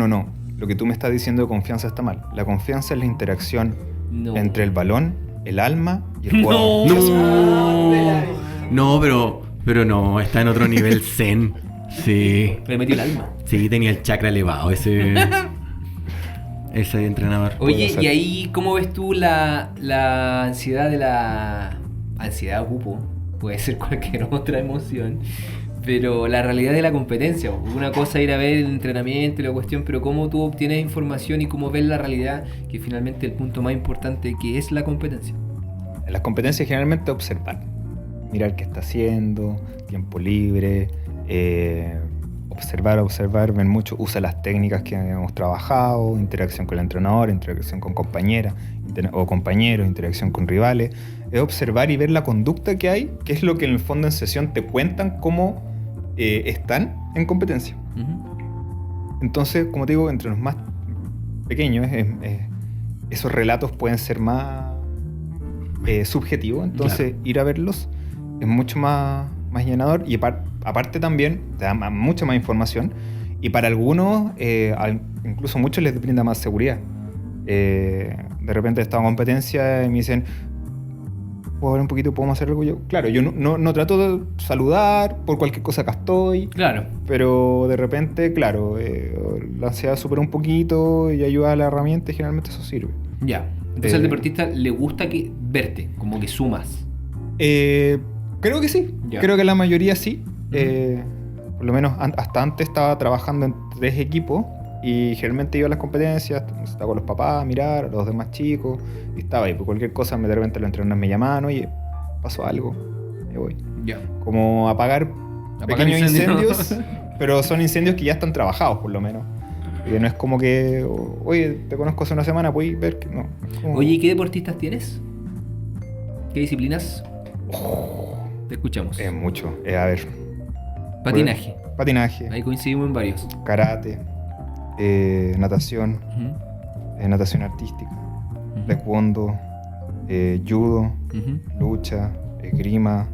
lo que tú me estás diciendo de confianza está mal. La confianza es la interacción entre el balón, el alma y el juego. No, pero no, está en otro nivel zen. Sí. Le metió el alma. Sí, tenía el chakra elevado ese entrenador. Oye, y ahí, ¿cómo ves tú la ansiedad de la... Ansiedad ocupo, puede ser cualquier otra emoción, pero la realidad de la competencia. Una cosa es ir a ver el entrenamiento y la cuestión, pero cómo tú obtienes información y cómo ves la realidad, que finalmente el punto más importante que es la competencia. En las competencias generalmente observar. Mirar qué está haciendo, tiempo libre, observar, ver mucho, usa las técnicas que hemos trabajado, interacción con el entrenador, interacción con compañeras o compañeros, interacción con rivales. Es observar y ver la conducta que hay, que es lo que en el fondo en sesión te cuentan cómo están en competencia. Entonces, como te digo, entre los más pequeños, esos relatos pueden ser más subjetivos, entonces claro, ir a verlos es mucho más llenador y aparte también te da mucha más información y para algunos, incluso muchos les brinda más seguridad. De repente estaba en competencia y me dicen, ¿puedo hablar un poquito? ¿Podemos hacer algo? Yo, claro, yo no trato de saludar, por cualquier cosa acá estoy. Claro. Pero de repente, claro, la ansiedad supera un poquito y ayuda a la herramienta y generalmente eso sirve. Ya. Entonces al deportista le gusta verte, como que sumas. Creo que sí. Ya. Creo que la mayoría sí. Por lo menos hasta antes estaba trabajando en 3 equipos y generalmente iba a las competencias, estaba con los papás a mirar, a los demás chicos, y estaba ahí. Por cualquier cosa, de repente los entrenadores me llamaban, oye, pasó algo, me voy. Ya. Como apagar pequeños incendios, pero son incendios que ya están trabajados, por lo menos. Que no es como que, oye, te conozco hace una semana, puedes ver que no. Oye, ¿y qué deportistas tienes? ¿Qué disciplinas? Te escuchamos. Es mucho. A ver. Patinaje. Patinaje. Ahí coincidimos en varios. Karate. Natación. Natación artística. Taekwondo. Judo. Lucha. Esgrima.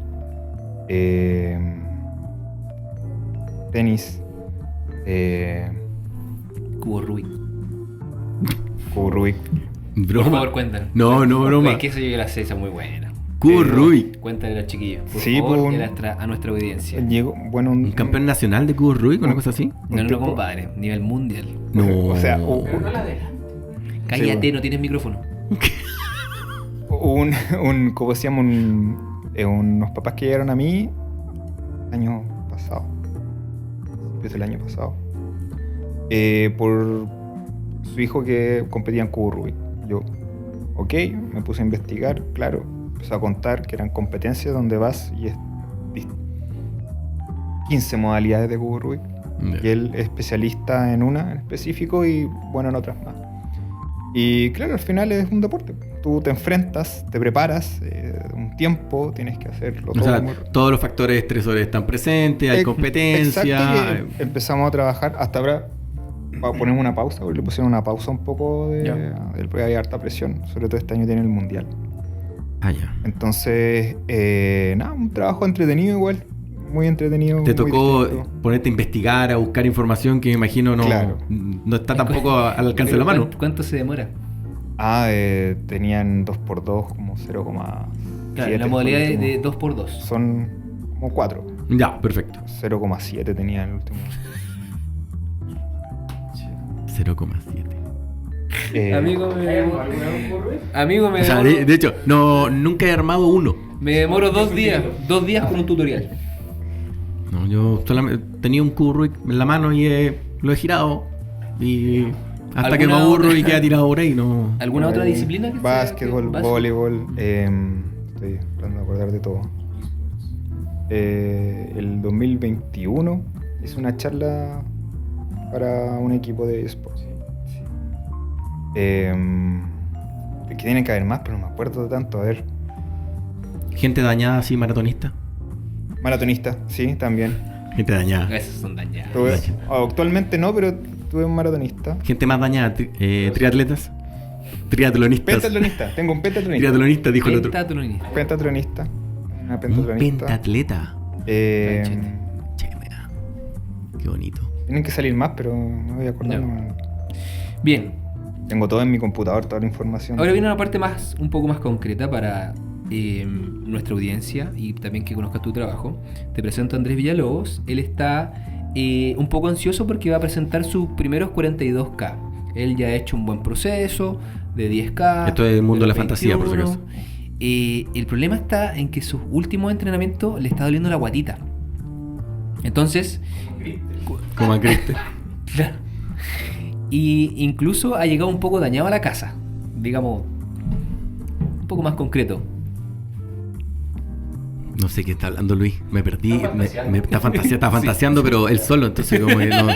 Tenis. Cubo Rubik. Cubo Rubik. Broma. Por favor, cuéntanos. No, broma. Es que eso yo la sé, esa es muy buena. Cubo Rubik. Cuéntale a los chiquillos, por sí, favor, a nuestra audiencia. Llegó, bueno, ¿Un campeón nacional de Cubo Rubik o una cosa así? No, compadre. Nivel mundial. No. O sea, Pero no la deja. Cállate, sí, no tienes micrófono. ¿Cómo se llama? Unos papás que llegaron a mí el año pasado. Desde el año pasado. Por su hijo que competía en cubo Rubik. Yo, ok, me puse a investigar, claro, empezó a contar que eran competencias donde vas y es 15 modalidades de cubo Rubik. Y él es especialista en una en específico y bueno en otras más. Y claro, al final es un deporte. Tú te enfrentas, te preparas un tiempo, tienes que hacerlo todo. O sea, todos los factores estresores están presentes, hay competencia. Exacto, empezamos a trabajar. Hasta ahora ponemos una pausa, porque le pusieron una pausa un poco porque hay harta presión. Sobre todo este año tiene el mundial. Ya. Entonces, nada, un trabajo entretenido igual. Muy entretenido. Te muy tocó distinto. ponerte a investigar, a buscar información que me imagino no está tampoco al alcance de la mano. ¿Cuánto se demora? Tenían 2x2 como 0,7. Claro, la modalidad de 2x2. Son como 4. Ya, perfecto. 0,7 tenía el último. 0,7. Amigo, me O sea, demoro, de hecho, nunca he armado uno. me demoro 2 días. 2 días con un tutorial. No, yo solamente tenía un cubo Rubik en la mano y lo he girado. Y hasta que me aburro y queda tirado por ahí, no. ¿Alguna otra disciplina? Que Básquetbol, sea, voleibol. Estoy tratando de acordar de todo. El 2021 hice una charla para un equipo de eSports. Que tienen que haber más, pero no me acuerdo de tanto. A ver. Gente dañada así, maratonista. Maratonista, sí, también. Gente dañada. Esos son dañados. Actualmente no, pero tuve un maratonista. Gente más dañada, triatletas. Triatlonistas. Pentatlonista, tengo un pentatlonista. Triatlonista, dijo el otro. Pentatlonista. Una Un pentatlonista. pentatleta. Eh, Che, mira. Qué bonito. tienen que salir más, pero no voy a acordarme. No. Bien. Tengo todo en mi computador, toda la información. Ahora viene una parte un poco más concreta para nuestra audiencia y también que conozcas tu trabajo. Te presento a Andrés Villalobos. Él está un poco ansioso porque va a presentar sus primeros 42K. Él ya ha hecho un buen proceso de 10K. Esto es el mundo de la 21. fantasía, por si acaso. El problema está en que sus últimos entrenamientos le está doliendo la guatita. Entonces, Como a Cristo. claro. Y incluso ha llegado un poco dañado a la casa. Digamos, un poco más concreto. No sé qué está hablando Luis. Me perdí. Está fantaseando, pero él solo. Entonces, como que no.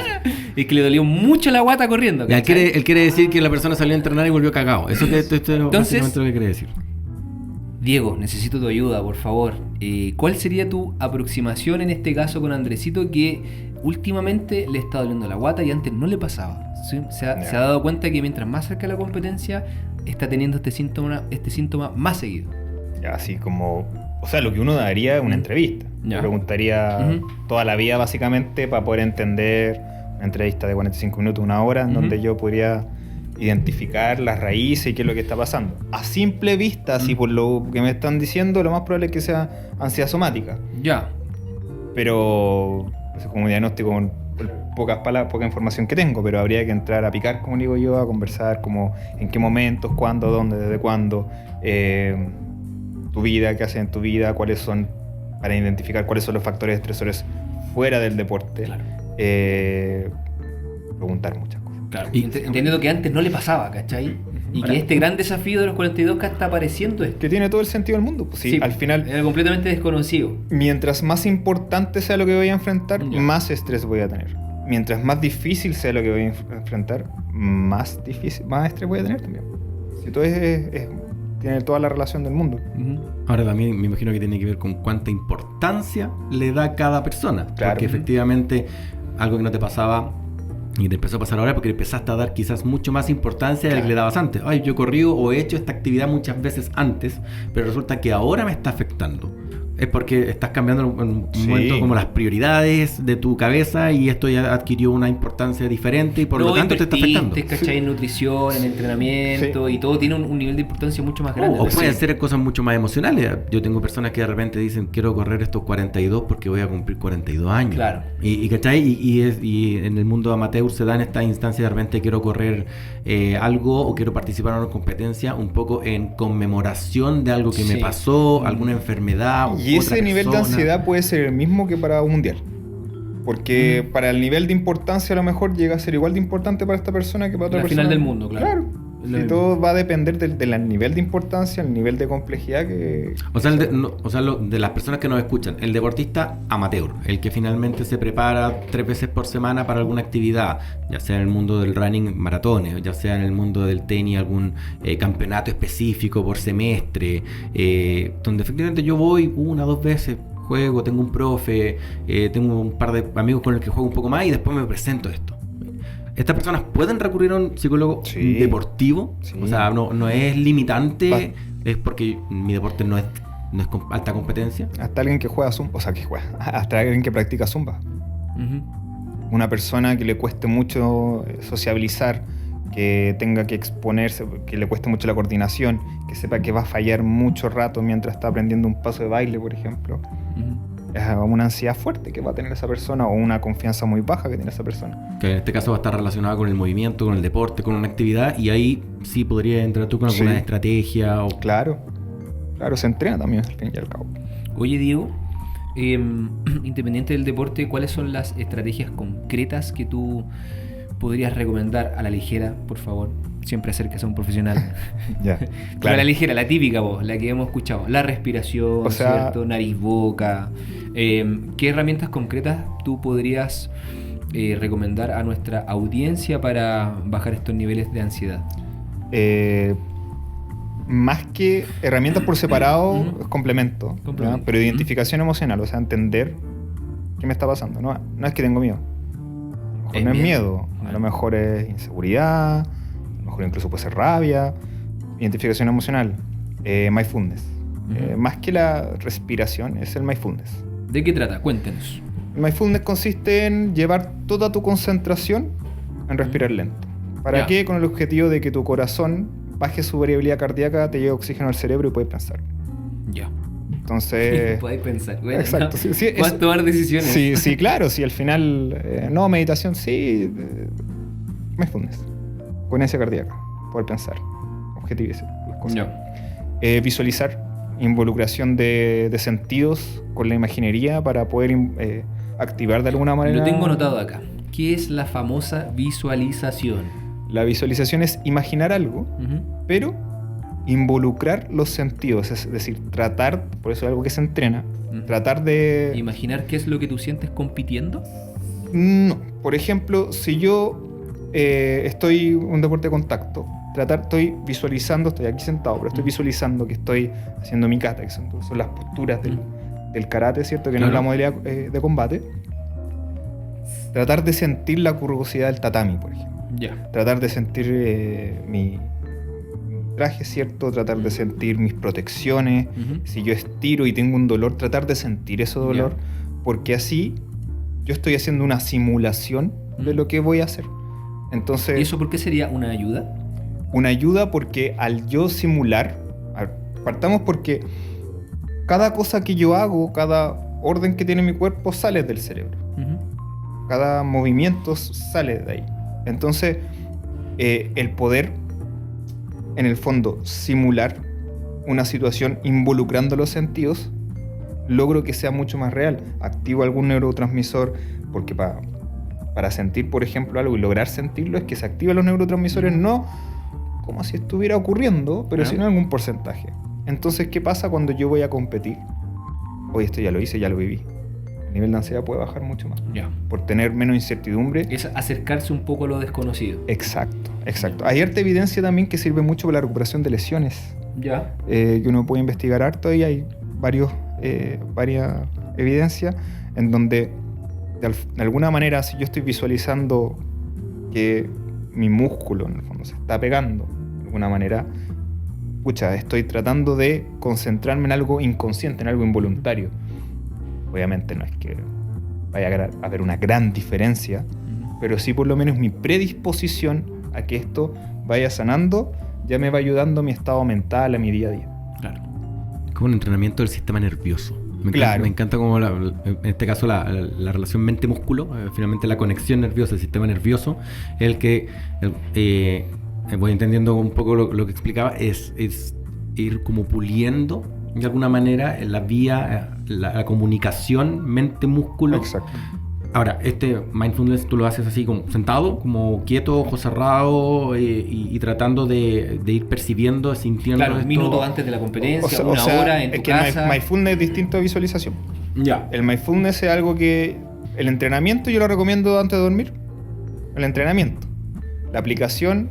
Es que le dolió mucho la guata corriendo. Ya, ¿cachai? él quiere decir que la persona salió a entrenar y volvió cagado. Eso es básicamente lo que quiere decir. Diego, necesito tu ayuda, por favor. ¿Cuál sería tu aproximación en este caso con Andresito que últimamente le está doliendo la guata y antes no le pasaba? Se ha dado cuenta que mientras más cerca de la competencia está teniendo este síntoma más seguido. Ya, así como... O sea, lo que uno daría es una entrevista. Ya. Me preguntaría toda la vida, básicamente, para poder entender una entrevista de 45 minutos, una hora, en donde yo podría identificar las raíces y qué es lo que está pasando. A simple vista, así por lo que me están diciendo, lo más probable es que sea ansiedad somática. Ya. Pero, eso como diagnóstico, con pocas palabras, poca información que tengo, pero habría que entrar a picar, como digo yo, a conversar como en qué momentos, cuándo, dónde, desde cuándo, tu vida, qué haces en tu vida, cuáles son, para identificar cuáles son los factores estresores fuera del deporte. Claro. Preguntar muchas cosas. Claro. Entendiendo que antes no le pasaba, ¿cachai? Y que este gran desafío de los 42K está apareciendo esto. Que tiene todo el sentido del mundo. Pues sí, al final, era completamente desconocido. mientras más importante sea lo que voy a enfrentar, Ya. más estrés voy a tener. Mientras más difícil sea lo que voy a enfrentar, más estrés voy a tener también. Entonces tiene toda la relación del mundo. Ahora también me imagino que tiene que ver con cuánta importancia le da cada persona. Claro. Porque efectivamente algo que no te pasaba y te empezó a pasar ahora porque le empezaste a dar quizás mucho más importancia de la que le dabas antes. Ay, yo he corrido o he hecho esta actividad muchas veces antes, pero resulta que ahora me está afectando. Es porque estás cambiando en un momento como las prioridades de tu cabeza y esto ya adquirió una importancia diferente y por lo tanto te está afectando. ¿Cachai? En nutrición, en entrenamiento y todo tiene un nivel de importancia mucho más grande. O pueden ser cosas mucho más emocionales. Yo tengo personas que de repente dicen quiero correr estos 42 porque voy a cumplir 42 años. Claro. Y ¿cachai? Y en el mundo amateur se dan estas instancias de repente quiero correr algo o quiero participar en una competencia un poco en conmemoración de algo que me pasó, alguna enfermedad. Y ese nivel de ansiedad puede ser el mismo que para un mundial. Porque para el nivel de importancia a lo mejor llega a ser igual de importante para esta persona que para otra La persona. final del mundo, claro. Y todo va a depender del nivel de importancia, el nivel de complejidad que... O sea, de las personas que nos escuchan, el deportista amateur, el que finalmente se prepara 3 veces por semana para alguna actividad, ya sea en el mundo del running, maratones, ya sea en el mundo del tenis, algún campeonato específico por semestre, donde efectivamente yo voy 1 o 2 veces, juego, tengo un profe, tengo un par de amigos con los que juego un poco más y después me presento esto. ¿Estas personas pueden recurrir a un psicólogo deportivo? Sí. O sea, no es limitante, es porque mi deporte no es con alta competencia. Hasta alguien que juega zumba, hasta alguien que practica zumba. Una persona que le cueste mucho sociabilizar, que tenga que exponerse, que le cueste mucho la coordinación, que sepa que va a fallar mucho rato mientras está aprendiendo un paso de baile, por ejemplo. Es una ansiedad fuerte que va a tener esa persona o una confianza muy baja que tiene esa persona. Que en este caso va a estar relacionada con el movimiento, con el deporte, con una actividad, y ahí sí podría entrar tú con alguna estrategia. Claro, se entrena también al fin y al cabo. Oye, Diego, independiente del deporte, ¿cuáles son las estrategias concretas que tú podrías recomendar a la ligera, por favor? Siempre acérquese a un profesional. Pero a la ligera, la típica voz, la que hemos escuchado. La respiración, ¿cierto? Nariz-boca. ¿Qué herramientas concretas tú podrías recomendar a nuestra audiencia para bajar estos niveles de ansiedad? Más que herramientas por separado, es complemento. Pero identificación emocional, o sea, entender qué me está pasando. No es que tengo miedo. A lo mejor no es miedo. A lo mejor es inseguridad. A lo mejor incluso puede ser rabia. Identificación emocional. Mindfulness. Más que la respiración, es el mindfulness. ¿De qué trata? Cuéntenos. El mindfulness consiste en llevar toda tu concentración en respirar lento. ¿Para qué? Con el objetivo de que tu corazón baje su variabilidad cardíaca, te lleve oxígeno al cerebro y puedes pensar. Ya. Entonces... Puedes pensar. Bueno, exacto. No, sí, puedes tomar decisiones. Sí, claro. Sí, al final... meditación, sí. Mindfulness. Coherencia cardíaca. Poder pensar. Objetivizar las cosas. Visualizar. Involucración de sentidos con la imaginería para poder activar de alguna manera... Lo tengo anotado acá. ¿Qué es la famosa visualización? La visualización es imaginar algo, pero involucrar los sentidos. Es decir, tratar, por eso es algo que se entrena, tratar de... ¿Imaginar qué es lo que tú sientes compitiendo? No. Por ejemplo, si yo estoy en un deporte de contacto, estoy visualizando, estoy aquí sentado, pero estoy visualizando que estoy haciendo mi kata, que son las posturas del karate, ¿cierto? Que no es la modalidad de combate. Tratar de sentir la curvosidad del tatami, por ejemplo. Tratar de sentir mi traje, ¿cierto? Tratar de sentir mis protecciones. Si yo estiro y tengo un dolor, tratar de sentir ese dolor, porque así yo estoy haciendo una simulación de lo que voy a hacer. Entonces, ¿y eso por qué sería una ayuda? Una ayuda porque al yo simular, partamos porque cada cosa que yo hago, cada orden que tiene mi cuerpo sale del cerebro. Cada movimiento sale de ahí. Entonces, el poder, en el fondo, simular una situación involucrando los sentidos, logro que sea mucho más real. Activo algún neurotransmisor, porque para sentir, por ejemplo, algo y lograr sentirlo, es que se activan los neurotransmisores, no como si estuviera ocurriendo, pero sino en algún porcentaje. Entonces, ¿qué pasa cuando yo voy a competir? Oye, esto ya lo hice, ya lo viví. El nivel de ansiedad puede bajar mucho más. Por tener menos incertidumbre. Es acercarse un poco a lo desconocido. Exacto. Hay harta evidencia también que sirve mucho para la recuperación de lesiones. Que uno puede investigar harto y hay varias evidencias en donde de alguna manera, si yo estoy visualizando que mi músculo en el fondo se está pegando de alguna manera, estoy tratando de concentrarme en algo inconsciente, en algo involuntario. Obviamente no es que vaya a haber una gran diferencia, pero sí por lo menos mi predisposición a que esto vaya sanando ya me va ayudando a mi estado mental, a mi día a día. Claro. Es como un entrenamiento del sistema nervioso. Me encanta como en este caso la relación mente-músculo, finalmente la conexión nerviosa, el sistema nervioso, el que voy entendiendo un poco lo que explicaba, es ir como puliendo de alguna manera la vía, la comunicación mente-músculo. Exacto. Ahora, este mindfulness tú lo haces así como sentado, como quieto, ojos cerrados y tratando de ir percibiendo, sintiendo Claro, esto. un minuto antes de la competencia, una hora en tu casa. El mindfulness es distinto a visualización. Ya. El mindfulness es algo que... El entrenamiento yo lo recomiendo antes de dormir. El entrenamiento. La aplicación,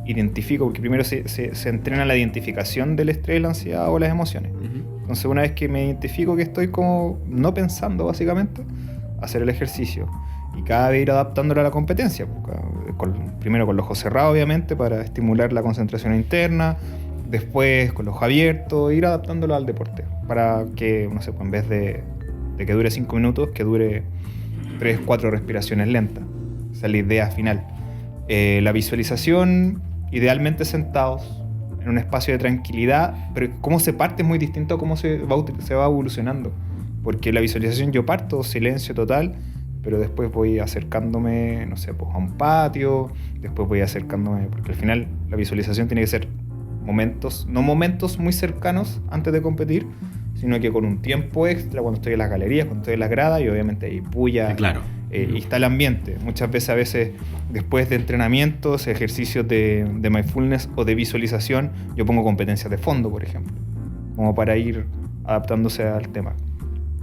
identifico, porque primero se entrena la identificación del estrés, la ansiedad o las emociones. Entonces una vez que me identifico que estoy como no pensando básicamente, hacer el ejercicio. Y cada vez ir adaptándolo a la competencia. Primero con los ojos cerrados, obviamente, para estimular la concentración interna. Después con los ojos abiertos, ir adaptándolo al deporte. Para que, no sé, pues en vez de que dure 5 minutos, que dure 3, 4 respiraciones lentas. Esa es la idea final. La visualización, idealmente sentados, en un espacio de tranquilidad, pero cómo se parte es muy distinto a cómo se va evolucionando. Porque la visualización yo parto, silencio total, pero después voy acercándome, no sé, pues a un patio, después voy acercándome, porque al final la visualización tiene que ser momentos, no momentos muy cercanos antes de competir, sino que con un tiempo extra cuando estoy en las galerías, cuando estoy en las gradas, y obviamente hay puya, claro. Y está el ambiente. Muchas veces, después de entrenamientos, ejercicios de mindfulness o de visualización, yo pongo competencias de fondo, por ejemplo, como para ir adaptándose al tema.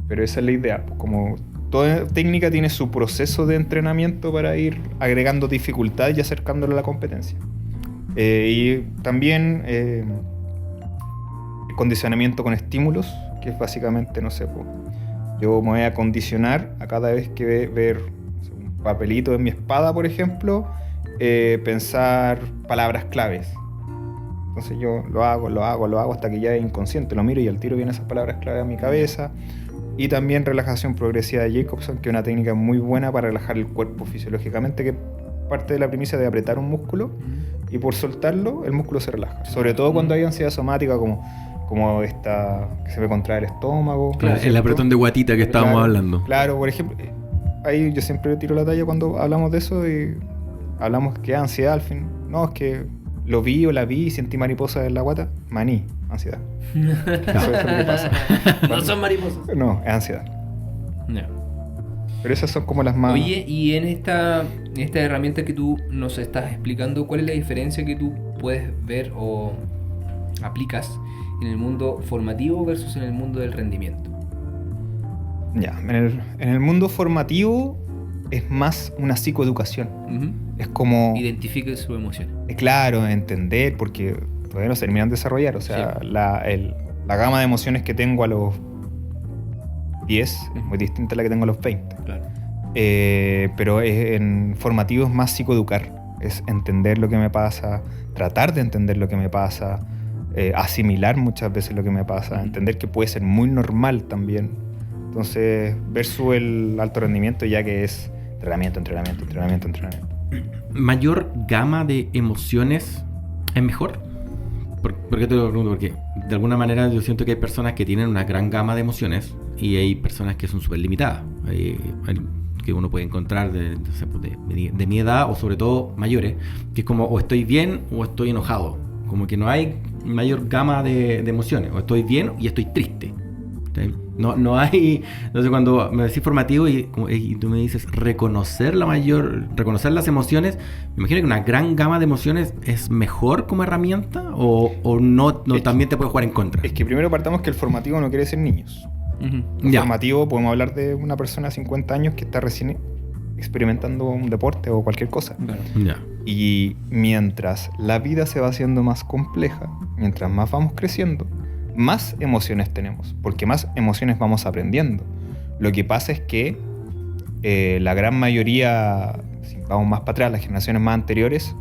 Pero esa es la idea, como toda técnica tiene su proceso de entrenamiento para ir agregando dificultad y acercándolo a la competencia. Y también condicionamiento con estímulos, que es básicamente, no sé, yo me voy a condicionar a cada vez que ver un papelito en mi espada, por ejemplo, pensar palabras claves. Entonces yo lo hago hasta que ya es inconsciente, lo miro y al tiro vienen esas palabras claves a mi cabeza. Y también relajación progresiva de Jacobson, que es una técnica muy buena para relajar el cuerpo fisiológicamente, que parte de la premisa de apretar un músculo y por soltarlo el músculo se relaja. Sobre todo cuando hay ansiedad somática como esta que se ve contraer el estómago. Claro, el apretón de guatita que estábamos hablando. Claro, por ejemplo, ahí yo siempre tiro la talla cuando hablamos de eso y hablamos que ansiedad al fin. No, es que lo vi o la vi y sentí mariposas en la guata. Maní, ansiedad. Eso es lo que pasa. No son mariposas. No, es ansiedad. No. Pero esas son como las más... Oye, y en esta herramienta que tú nos estás explicando, ¿cuál es la diferencia que tú puedes ver o aplicas en el mundo formativo versus en el mundo del rendimiento? Ya, en el mundo formativo es más una psicoeducación. Es como... Identifique sus emociones. Claro, entender, porque todavía no se terminan de desarrollar. O sea, sí. La gama de emociones que tengo a los 10 es muy distinta a la que tengo a los 20. Claro. Pero en formativo es más psicoeducar. Es entender lo que me pasa, tratar de entender lo que me pasa, asimilar muchas veces lo que me pasa, entender que puede ser muy normal también. Entonces, versus el alto rendimiento, ya que es entrenamiento. ¿Mayor gama de emociones es mejor? ¿Por qué te lo pregunto? Porque de alguna manera yo siento que hay personas que tienen una gran gama de emociones y hay personas que son súper limitadas. Que uno puede encontrar de mi edad o sobre todo mayores, que es como o estoy bien o estoy enojado. Como que no hay mayor gama de emociones. O estoy bien y estoy triste. No hay... Entonces cuando me decís formativo y tú me dices reconocer las emociones, me imagino que una gran gama de emociones es mejor como herramienta o no también te puede jugar en contra. Es que primero partamos que el formativo no quiere decir niños. El formativo podemos hablar de una persona de 50 años que está recién experimentando un deporte o cualquier cosa. Claro. Y mientras la vida se va haciendo más compleja, mientras más vamos creciendo, más emociones tenemos, porque más emociones vamos aprendiendo. Lo que pasa es que la gran mayoría, si vamos más para atrás, las generaciones más anteriores,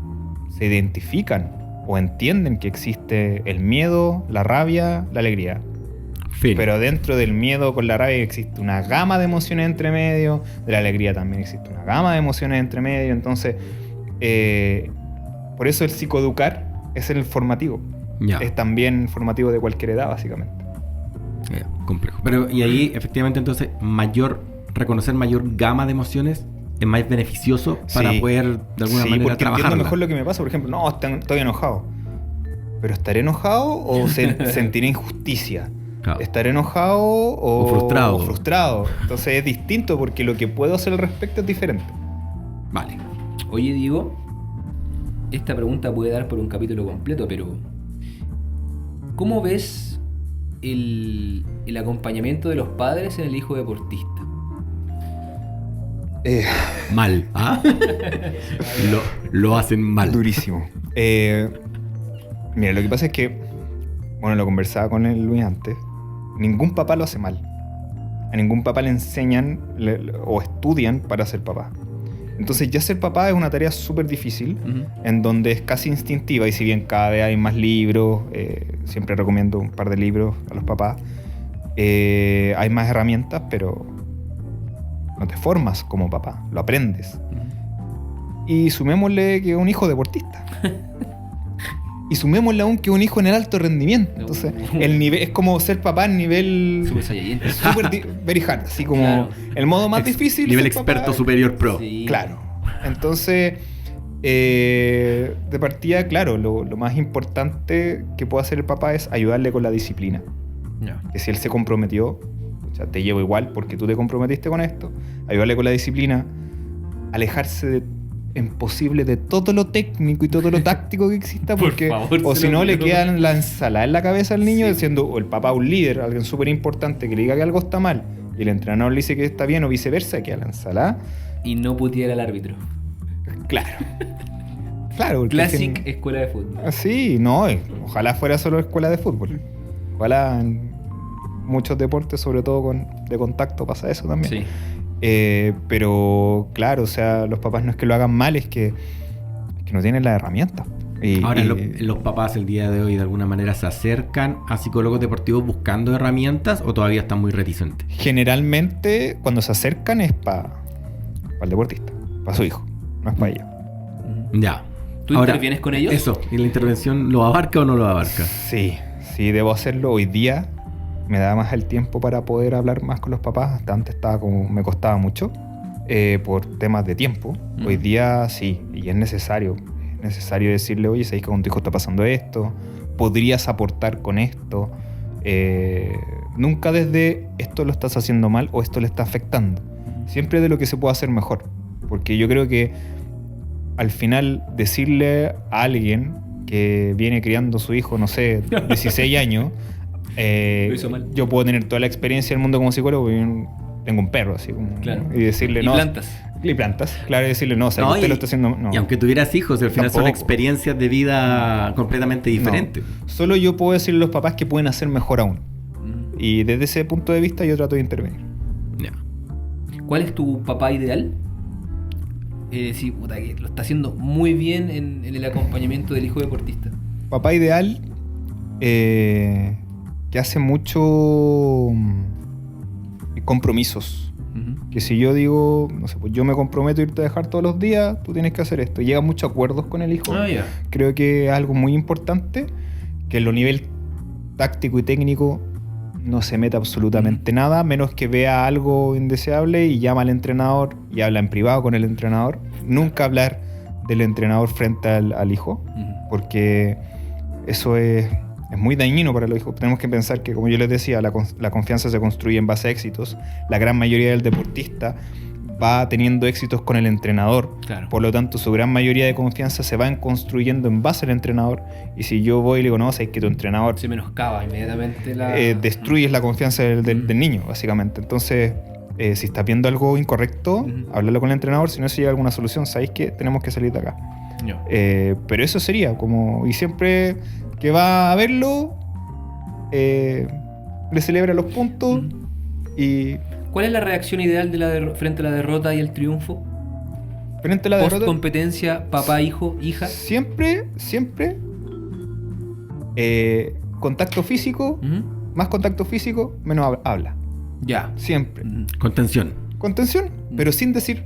se identifican o entienden que existe el miedo, la rabia, la alegría. Fin. Pero dentro del miedo con la rabia existe una gama de emociones entre medio, de la alegría también existe una gama de emociones entre medio. Entonces, por eso el psicoeducar es el formativo. Ya. Es también formativo de cualquier edad, básicamente. Complejo. Pero, y ahí, efectivamente, entonces, reconocer mayor gama de emociones es más beneficioso para poder, de alguna manera, trabajarla. Entiendo mejor lo que me pasa. Por ejemplo, no, estoy enojado. ¿Pero estaré enojado o sentiré injusticia? Claro. estar enojado O frustrado. o frustrado. Entonces es distinto porque lo que puedo hacer al respecto es diferente. Vale. Oye, Diego, esta pregunta puede dar por un capítulo completo, pero ¿cómo ves el acompañamiento de los padres en el hijo deportista? Mal. ¿Ah? lo hacen mal. Durísimo. Mira, lo que pasa es que, bueno, lo conversaba con el Luis antes, ningún papá lo hace mal. A ningún papá le enseñan o estudian para ser papá. Entonces ya ser papá es una tarea súper difícil, en donde es casi instintiva, y si bien cada vez hay más libros, siempre recomiendo un par de libros a los papás, hay más herramientas, pero no te formas como papá, lo aprendes. Y sumémosle que es un hijo deportista. Y sumémosle aún que es un hijo en el alto rendimiento. Entonces, el nivel es como ser papá en nivel Super Saiyajin. super very hard, así como Claro. el modo más difícil. Nivel ser papá. experto superior pro. Sí. Claro. Entonces, de partida, claro, lo más importante que puede hacer el papá es ayudarle con la disciplina. Ya. Que si él se comprometió, o sea, te llevo igual porque tú te comprometiste con esto, ayudarle con la disciplina, alejarse en posible de todo lo técnico y todo lo táctico que exista, Por porque favor, o se si lo no le pido. queda la ensalada en la cabeza al niño, Sí. siendo o el papá un líder, alguien súper importante que le diga que algo está mal y el entrenador le dice que está bien o viceversa, queda la ensalada. Y no putear al árbitro. Claro. Claro, porque Classic es que- escuela de fútbol. Sí, no, ojalá fuera solo escuela de fútbol. Ojalá en muchos deportes, sobre todo de contacto, pasa eso también. Sí. Pero claro, o sea, los papás no es que lo hagan mal, es que no tienen las herramientas. Ahora, ¿los papás el día de hoy de alguna manera se acercan a psicólogos deportivos buscando herramientas o todavía están muy reticentes? Generalmente, cuando se acercan es para el deportista, para su hijo, no es para ellos. Ya. ¿Tú intervienes con ellos? Eso, ¿y la intervención lo abarca o no lo abarca? Sí, debo hacerlo hoy día. Me da más el tiempo para poder hablar más con los papás. Hasta antes me costaba mucho por temas de tiempo. Hoy día sí, y es necesario. Es necesario decirle, oye, sabes que con tu hijo está pasando esto, podrías aportar con esto. Nunca desde esto lo estás haciendo mal o esto le está afectando. Siempre de lo que se puede hacer mejor. Porque yo creo que al final decirle a alguien que viene criando a su hijo, no sé, 16 años, Lo hizo mal. yo puedo tener toda la experiencia del mundo como psicólogo, porque yo tengo un perro, así como, Claro. y decirle Y no. plantas. Y plantas, claro, y decirle no, o sea, que usted lo está haciendo. No. Y aunque tuvieras hijos, al final son Tampoco. experiencias de vida completamente diferentes. No. Solo yo puedo decirle a los papás que pueden hacer mejor aún. Mm. Y desde ese punto de vista yo trato de intervenir. Ya. ¿Cuál es tu papá ideal? Sí, puta, que lo está haciendo muy bien en el acompañamiento del hijo deportista. Papá ideal que hace mucho compromisos. Ujú. Que si yo digo, no sé, pues yo me comprometo a irte a dejar todos los días, tú tienes que hacer esto. Llega a muchos acuerdos con el hijo. Ah, ya. Creo que es algo muy importante, que en lo nivel táctico y técnico no se meta absolutamente nada, menos que vea algo indeseable y llama al entrenador y habla en privado con el entrenador. Nunca hablar del entrenador frente al hijo, Ujú. porque eso es muy dañino para los hijos. Tenemos que pensar que, como yo les decía, la confianza se construye en base a éxitos. La gran mayoría del deportista va teniendo éxitos con el entrenador. Claro. Por lo tanto, su gran mayoría de confianza se van construyendo en base al entrenador. Y si yo voy y le digo, no, sabes que tu entrenador Se menoscaba inmediatamente la... destruyes la confianza del niño, básicamente. Entonces, si estás viendo algo incorrecto, Ujú. háblalo con el entrenador. Si no se llega a alguna solución, sabéis que tenemos que salir de acá. No. Pero eso sería como... Y siempre que va a verlo, le celebra los puntos y ¿Cuál es la reacción ideal de frente a la derrota y el triunfo? frente a la Post derrota... competencia, papá, hijo, hija. Siempre contacto físico, Ujú. más contacto físico, menos habla. Ya. Siempre. Ujú. Contención. Contención, pero sin decir.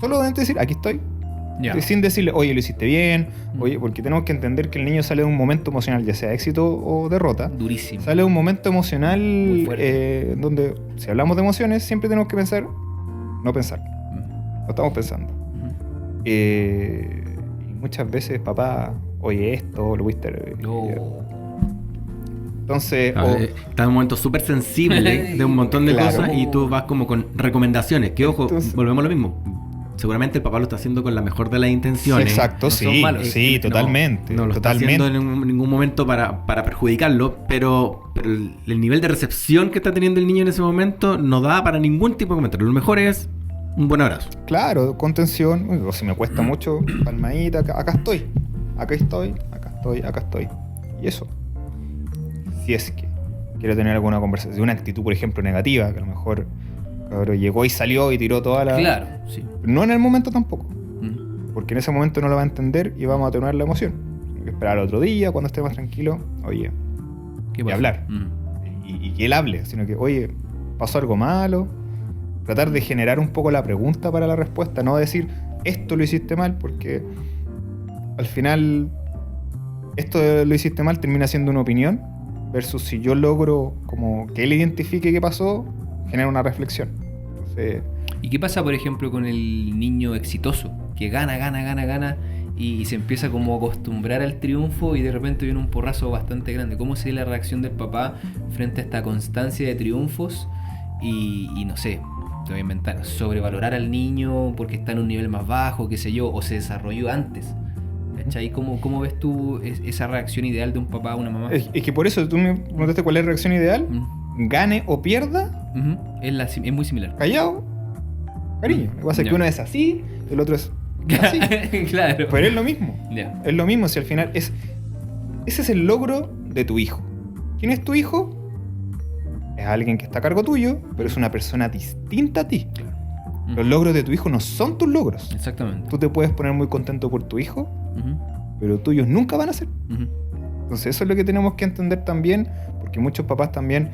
Solo decir, aquí estoy. Ya. Sin decirle, oye, lo hiciste bien, Mm. oye, porque tenemos que entender que el niño sale de un momento emocional, ya sea éxito o derrota. Durísimo. Sale de un momento emocional Muy fuerte. donde, si hablamos de emociones, siempre tenemos que pensar, no pensar. Ujú. No estamos pensando. Ujú. Y muchas veces, papá, oye, esto, lo viste. No. Entonces, Está en un momento súper sensible de un montón de Claro. cosas y tú vas como con recomendaciones. Que ojo, Entonces- volvemos a lo mismo. Seguramente el papá lo está haciendo con la mejor de las intenciones. exacto, no son sí, malos. sí, No, totalmente. No, lo totalmente. está haciendo en ningún momento para perjudicarlo, pero el nivel de recepción que está teniendo el niño en ese momento no da para ningún tipo de comentario. Lo mejor es un buen abrazo. Claro, contención. Uy, o si me cuesta mucho, palmadita, acá estoy. Acá estoy, acá estoy, acá estoy. Y eso. Si es que quiero tener alguna conversación, una actitud, por ejemplo, negativa, que a lo mejor cabrón, llegó y salió y tiró toda la... Claro, sí. No en el momento tampoco. Mm. Porque en ese momento no lo va a entender y vamos a atenuar la emoción. Hay que esperar otro día, cuando esté más tranquilo, oye, ¿Qué y pasa? hablar. Mm. y que él hable, sino que, oye, pasó algo malo. Tratar de generar un poco la pregunta para la respuesta, no decir, esto lo hiciste mal, porque al final, esto lo hiciste mal termina siendo una opinión, versus si yo logro como que él identifique qué pasó, genera una reflexión. Entonces, ¿Y qué pasa, por ejemplo, con el niño exitoso? Que gana y se empieza como a acostumbrar al triunfo y de repente viene un porrazo bastante grande. ¿Cómo sería la reacción del papá frente a esta constancia de triunfos? Y no sé, te voy a inventar, sobrevalorar al niño porque está en un nivel más bajo, qué sé yo, o se desarrolló antes. ¿Cachai? ¿Cómo ves tú esa reacción ideal de un papá o una mamá? es que por eso tú me preguntaste cuál es la reacción ideal, Mm. gane o pierda, Ujú. Es muy similar. callado, cariño. Lo que pasa es Ya. que uno es así, el otro es así. Claro. Pero es lo mismo. Ya. Es lo mismo si al final ese es el logro de tu hijo. ¿Quién es tu hijo? Es alguien que está a cargo tuyo, pero es una persona distinta a ti. Mm. Los logros de tu hijo no son tus logros. Exactamente. Tú te puedes poner muy contento por tu hijo, Ujú. pero tuyos nunca van a ser. Ujú. Entonces eso es lo que tenemos que entender también, porque muchos papás también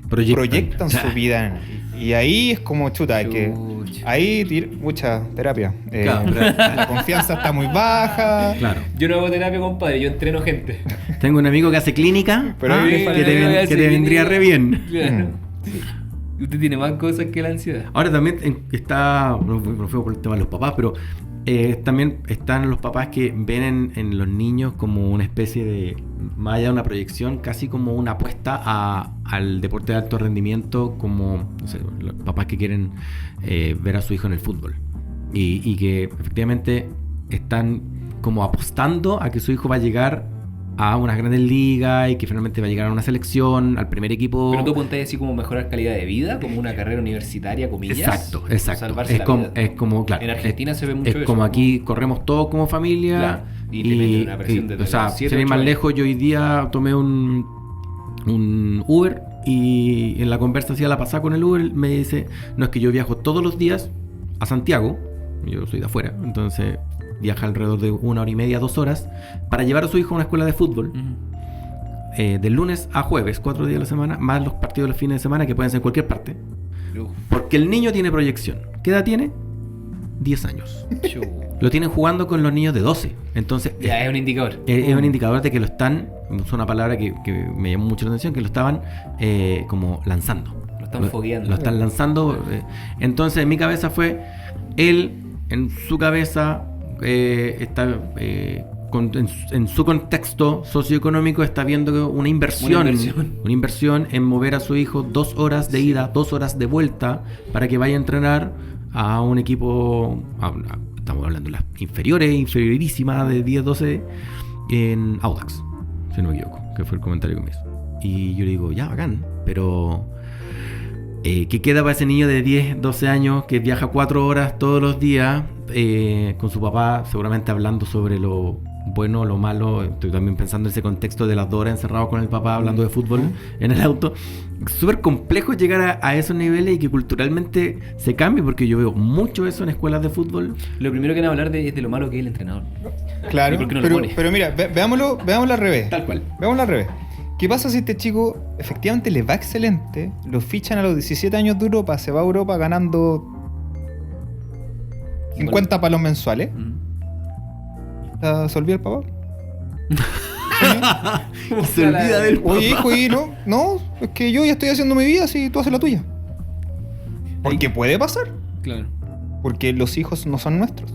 proyectan su vida. Y ahí es como chuta, hay que... Chucha. Ahí mucha terapia. Claro, pero- La confianza está muy baja. Claro. Yo no hago terapia, compadre, yo entreno gente. Tengo un amigo que hace clínica Pero a mí me que falta- que te vendría re bien. Claro. Mm. Y usted tiene más cosas que la ansiedad. Ahora también está, no fue por el tema de los papás, pero también están los papás que ven en los niños como una especie de, más allá de una proyección, casi como una apuesta al deporte de alto rendimiento, como, no sé, los papás que quieren ver a su hijo en el fútbol. Y que efectivamente están como apostando a que su hijo va a llegar a unas grandes ligas y que finalmente va a llegar a una selección, al primer equipo. Pero tú apuntas así como mejorar calidad de vida, como una carrera universitaria, comillas. Exacto. Salvarse Es la como, vida. es como, claro. En Argentina se ve mucho es eso. como aquí corremos todos como familia. Claro, y te meten una presión desde o sea, los 7, sin ir 8 más años. lejos, yo hoy día tomé un Uber y en la conversa hacia la pasada con el Uber me dice, no, es que yo viajo todos los días a Santiago, yo soy de afuera, entonces viaja alrededor de 1 hora y media, 2 horas, para llevar a su hijo a una escuela de fútbol. Ujú. De lunes a jueves, 4 días a la semana, más los partidos de los fines de semana que pueden ser en cualquier parte. Uf, Porque el niño tiene proyección. ¿Qué edad tiene? 10 años. chu. Lo tienen jugando con los niños de 12. Entonces, Ya, es un indicador. es un indicador de que lo están, es una palabra que me llamó mucho la atención, que lo estaban como lanzando. Lo están fogueando. Lo están lanzando. Entonces, en mi cabeza fue, él, en su cabeza, está... en su contexto socioeconómico está viendo una inversión en mover a su hijo 2 horas de ida, 2 horas de vuelta para que vaya a entrenar a un equipo, estamos hablando de las inferiorísimas de 10-12 en Audax, si no me equivoco, que fue el comentario que me hizo. Y yo le digo, ya, bacán, pero ¿qué queda para ese niño de 10, 12 años que viaja 4 horas todos los días con su papá, seguramente hablando sobre lo bueno, lo malo? Estoy también pensando en ese contexto de las 2 horas encerrados con el papá hablando de fútbol en el auto. Súper complejo llegar a esos niveles y que culturalmente se cambie, porque yo veo mucho eso en escuelas de fútbol. Lo primero que van a hablar es de lo malo que es el entrenador. Claro, ¿Y por qué no lo pone? pero mira, veámoslo al revés. Tal cual. Veámoslo al revés. ¿Qué pasa si este chico efectivamente le va excelente? Lo fichan a los 17 años de Europa, se va a Europa ganando 50 palos mensuales. ¿Se olvida el papá? Se olvida del papá. Oye, hijo, y no, es que yo ya estoy haciendo mi vida, si tú haces la tuya. Porque puede pasar. Claro. Porque los hijos no son nuestros.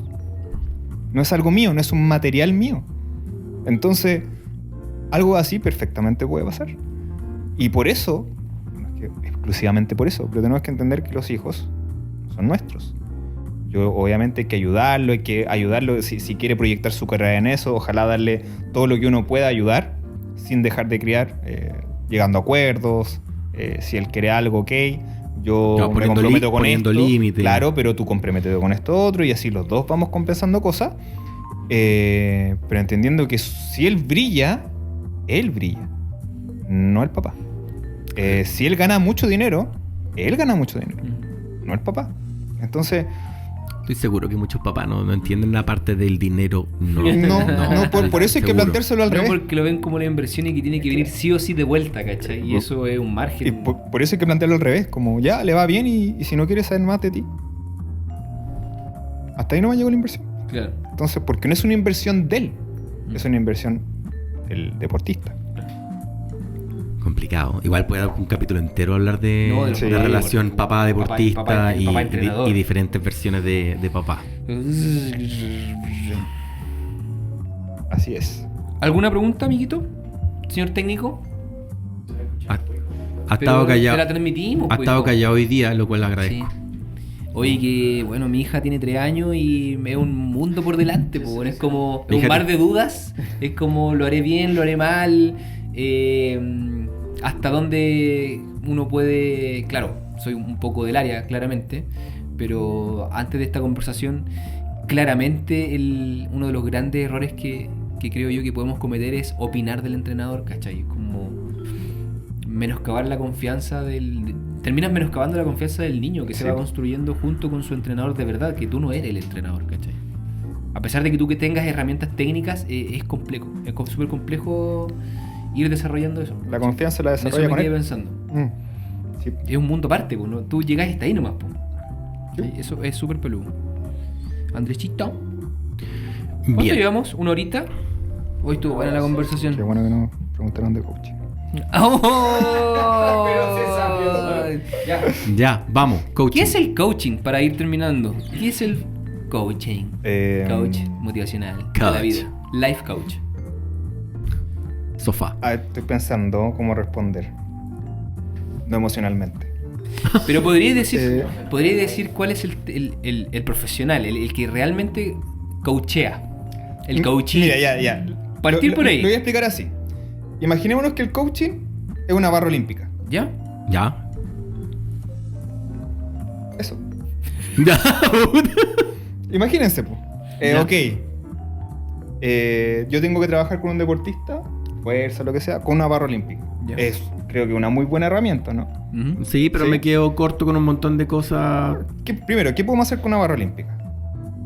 No es algo mío, no es un material mío. Entonces, algo así perfectamente puede pasar. Y por eso, no es que exclusivamente por eso, pero tenemos que entender que los hijos son nuestros. Yo obviamente hay que ayudarlo si quiere proyectar su carrera en eso, ojalá darle todo lo que uno pueda ayudar, sin dejar de criar, llegando a acuerdos, si él quiere algo, ok, yo No, me comprometo con poniendo esto, límites. claro, pero tú comprométete con esto otro, y así los dos vamos compensando cosas, pero entendiendo que si él brilla, no el papá. Si él gana mucho dinero, no el papá. Entonces, Estoy seguro que muchos papás no entienden la parte del dinero. No, por eso hay que seguro. planteárselo al No, revés. porque lo ven como una inversión y que tiene que venir sí o sí de vuelta, ¿cachai? Y eso es un margen. Y por eso hay que plantearlo al revés, como ya le va bien y si no quiere saber más de ti, hasta ahí no me llegó la inversión. Claro. Entonces, porque no es una inversión de él, es una inversión del deportista. Complicado. Igual puede dar un capítulo entero hablar de No, la sí. relación papá-deportista Papá entrenador. y diferentes versiones de papá. Así es. ¿Alguna pregunta, amiguito? Señor técnico. Ha estado callado. Te la transmitimos. Ha pues, estado hijo. callado hoy día, lo cual le Sí. agradezco. Oye, que bueno, mi hija tiene 3 años y es un mundo por delante, po, es como Mi un hija mar de dudas, es como lo haré bien, lo haré mal, hasta dónde uno puede, claro, soy un poco del área, claramente, pero antes de esta conversación, claramente uno de los grandes errores que creo yo que podemos cometer es opinar del entrenador, ¿cachai? Como menoscabar la confianza terminas menoscabando la confianza del niño que se Sí. va construyendo junto con su entrenador de verdad, que tú no eres el entrenador, ¿cachai? A pesar de que tú que tengas herramientas técnicas, es complejo, es súper complejo ir desarrollando eso. La confianza la En eso desarrolla me con quedé él. pensando. Sí. Es un mundo aparte, pues, ¿no? Tú llegas hasta ahí nomás, pues. Sí. Sí, eso es súper peludo. Andresito, ¿cuánto Bien. llevamos? ¿Una horita? Hoy estuvo buena la conversación. Qué bueno que nos preguntaron de coaching. ¡Oh! Ya. Ya, vamos, coaching. ¿Qué es el coaching para ir terminando? ¿Qué es el coaching? Coach motivacional de la Coach. vida. Life coach. Sofá. Estoy pensando cómo responder. No emocionalmente. Pero podría decir Eh. cuál es el profesional, el que realmente coachea. El coaching. Mira, ya. Partir por ahí. Lo voy a explicar así. Imaginémonos que el coaching es una barra olímpica. ¿Ya? Ya. Eso. Ya. Imagínense, pues. Ya. Ok. Yo tengo que trabajar con un deportista, fuerza, lo que sea, con una barra olímpica. Ya. Es, creo que una muy buena herramienta, ¿no? Ujú. Sí, pero Sí. me quedo corto con un montón de cosas. Primero, ¿qué podemos hacer con una barra olímpica?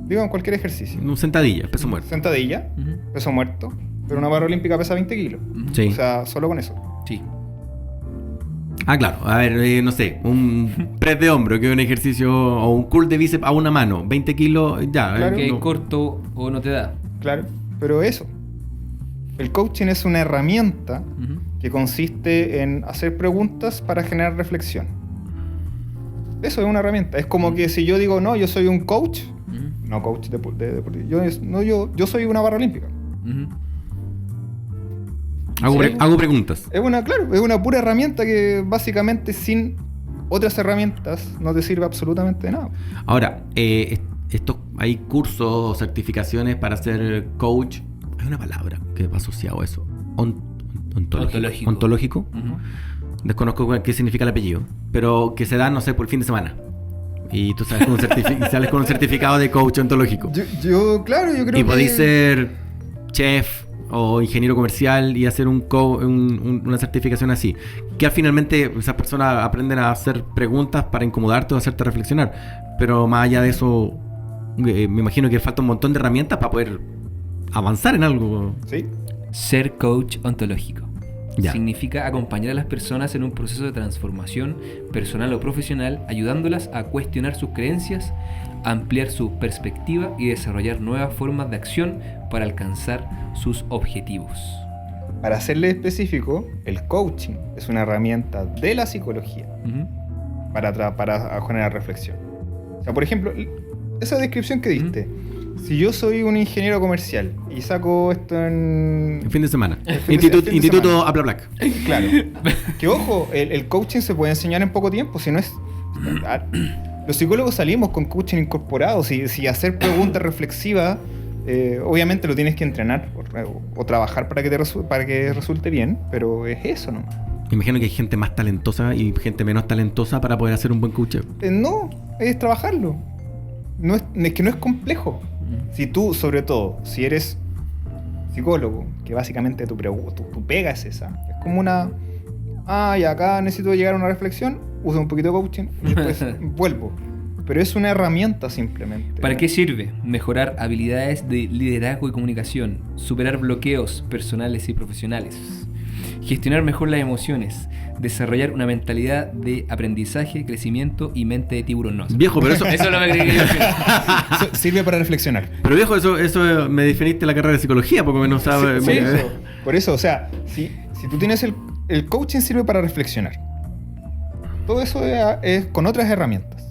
Digo, en cualquier ejercicio. Un sentadilla, peso muerto. Sentadilla, Ujú. peso muerto, pero una barra olímpica pesa 20 kilos. Ujú. Sí. O sea, solo con eso. Sí. Ah, claro. A ver, no sé, un press de hombro, que es un ejercicio, o un curl de bíceps a una mano, 20 kilos, ya. Claro. Que no. corto o no te da. Claro, pero eso. El coaching es una herramienta Ujú. que consiste en hacer preguntas para generar reflexión. Eso es una herramienta. Es como que si yo digo, no, yo soy un coach, Ujú. no coach de deportivo, yo soy una barra olímpica. Ujú. Hago preguntas. Es una pura herramienta que básicamente sin otras herramientas no te sirve absolutamente de nada. Ahora, hay cursos o certificaciones para ser coach. Hay una palabra que va asociado a eso. Ontológico. Ontológico. Ujú. Desconozco qué significa el apellido. Pero que se da, no sé, por el fin de semana. Y tú sales con un certificado de coach ontológico. Yo creo Y podéis ser chef o ingeniero comercial y hacer una certificación así. Que finalmente esas personas aprenden a hacer preguntas para incomodarte o hacerte reflexionar. Pero más allá de eso, me imagino que falta un montón de herramientas para poder avanzar en algo. Sí. Ser coach ontológico. Ya. Significa acompañar a las personas en un proceso de transformación personal o profesional, ayudándolas a cuestionar sus creencias, ampliar su perspectiva y desarrollar nuevas formas de acción para alcanzar sus objetivos. Para serle específico, el coaching es una herramienta de la psicología Ujú. para generar reflexión. O sea, por ejemplo, esa descripción que diste, si yo soy un ingeniero comercial y saco esto en... El fin de semana. fin de Instituto semana. Apla Black. Claro. Que ojo, el coaching se puede enseñar en poco tiempo, si no es... Los psicólogos salimos con coaching incorporado, si hacer preguntas reflexivas, obviamente lo tienes que entrenar o trabajar para que resulte bien, pero es eso nomás. Imagino que hay gente más talentosa y gente menos talentosa para poder hacer un buen coach. No, es trabajarlo. Es que no es complejo. Si tú, sobre todo, si eres psicólogo, que básicamente tu pega es esa, es como una... y acá necesito llegar a una reflexión, uso un poquito de coaching y después vuelvo. Pero es una herramienta simplemente. ¿Para qué sirve? Mejorar habilidades de liderazgo y comunicación, superar bloqueos personales y profesionales, gestionar mejor las emociones, desarrollar una mentalidad de aprendizaje, crecimiento y mente de tiburón. No, Viejo, pero eso... eso no me creí que yo. Sirve para reflexionar. Pero viejo, eso me definiste la carrera de psicología, porque no sabes... Sí, por eso, o sea, si tú tienes el coaching sirve para reflexionar. Todo eso es con otras herramientas.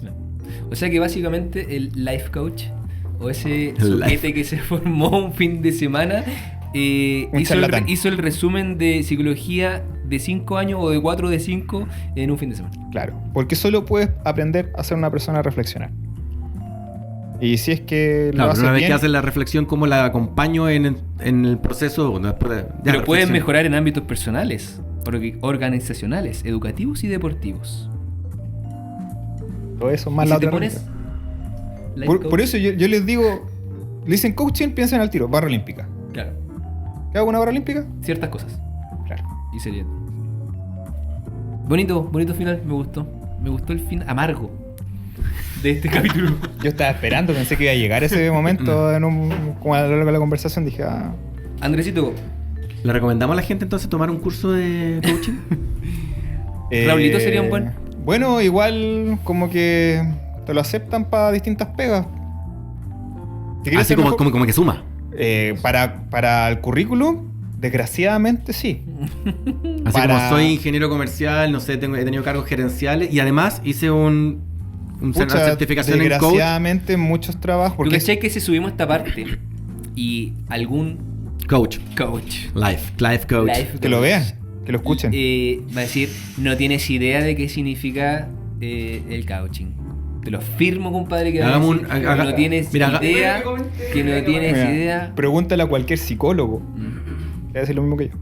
O sea que básicamente el life coach o ese El sujeto que se formó un fin de semana hizo el resumen de psicología de 5 años o de 4 de 5 en un fin de semana. Claro, porque solo puedes aprender a ser una persona a reflexionar. Y si es que Claro, lo haces una vez bien, que haces la reflexión, ¿cómo la acompaño en el proceso? Bueno, después de- ya, Pero puedes reflexión. mejorar en ámbitos personales, organizacionales, educativos y deportivos. todo eso más Y la si te otra pones herramienta. life Por coach, eso yo les digo, le dicen coaching, piensen al tiro, barra olímpica. claro, ¿Qué hago una barra olímpica? ciertas cosas. Claro. Y sería bonito final, me gustó. Me gustó el fin amargo de este capítulo. Yo estaba esperando, pensé que iba a llegar ese momento como a lo largo de la conversación, dije, Andresito, ¿Le recomendamos a la gente entonces tomar un curso de coaching? Raulito sería un buen. Bueno, igual como que te lo aceptan para distintas pegas. Si quieres Así ser mejor- como que suma. para el currículum, desgraciadamente sí. Así Para- como soy ingeniero comercial, no sé, he tenido cargos gerenciales y además hice una Pucha, certificación en coach. desgraciadamente muchos trabajos. Porque Porque cachai que si subimos esta parte y algún Coach. coach Life coach. life que lo coach, vean, que lo escuchen. va a decir, no tienes idea de qué significa el coaching. Te lo firmo, compadre, que va a Hagamos decir un- que haga- no tienes mira, haga- idea, que no tienes Mira, idea. Pregúntale a cualquier psicólogo. Mm, Te va a decir lo mismo que yo.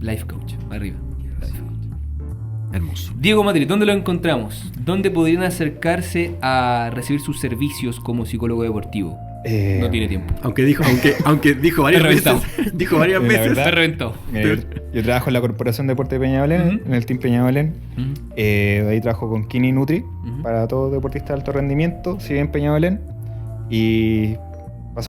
Life coach, arriba. Life coach. Hermoso. Diego Madrid, ¿dónde lo encontramos? ¿Dónde podrían acercarse a recibir sus servicios como psicólogo deportivo? No tiene tiempo. Aunque dijo varias veces. Reventado. Dijo varias La veces. verdad- Está reventado. Mira, yo trabajo en la Corporación de Deporte de Peñalolén, Ujú. en el Team Peñalolén. Ujú. Ahí trabajo con Kini Nutri Ujú. para todo deportista de alto rendimiento, sigue en Peñalolén. Y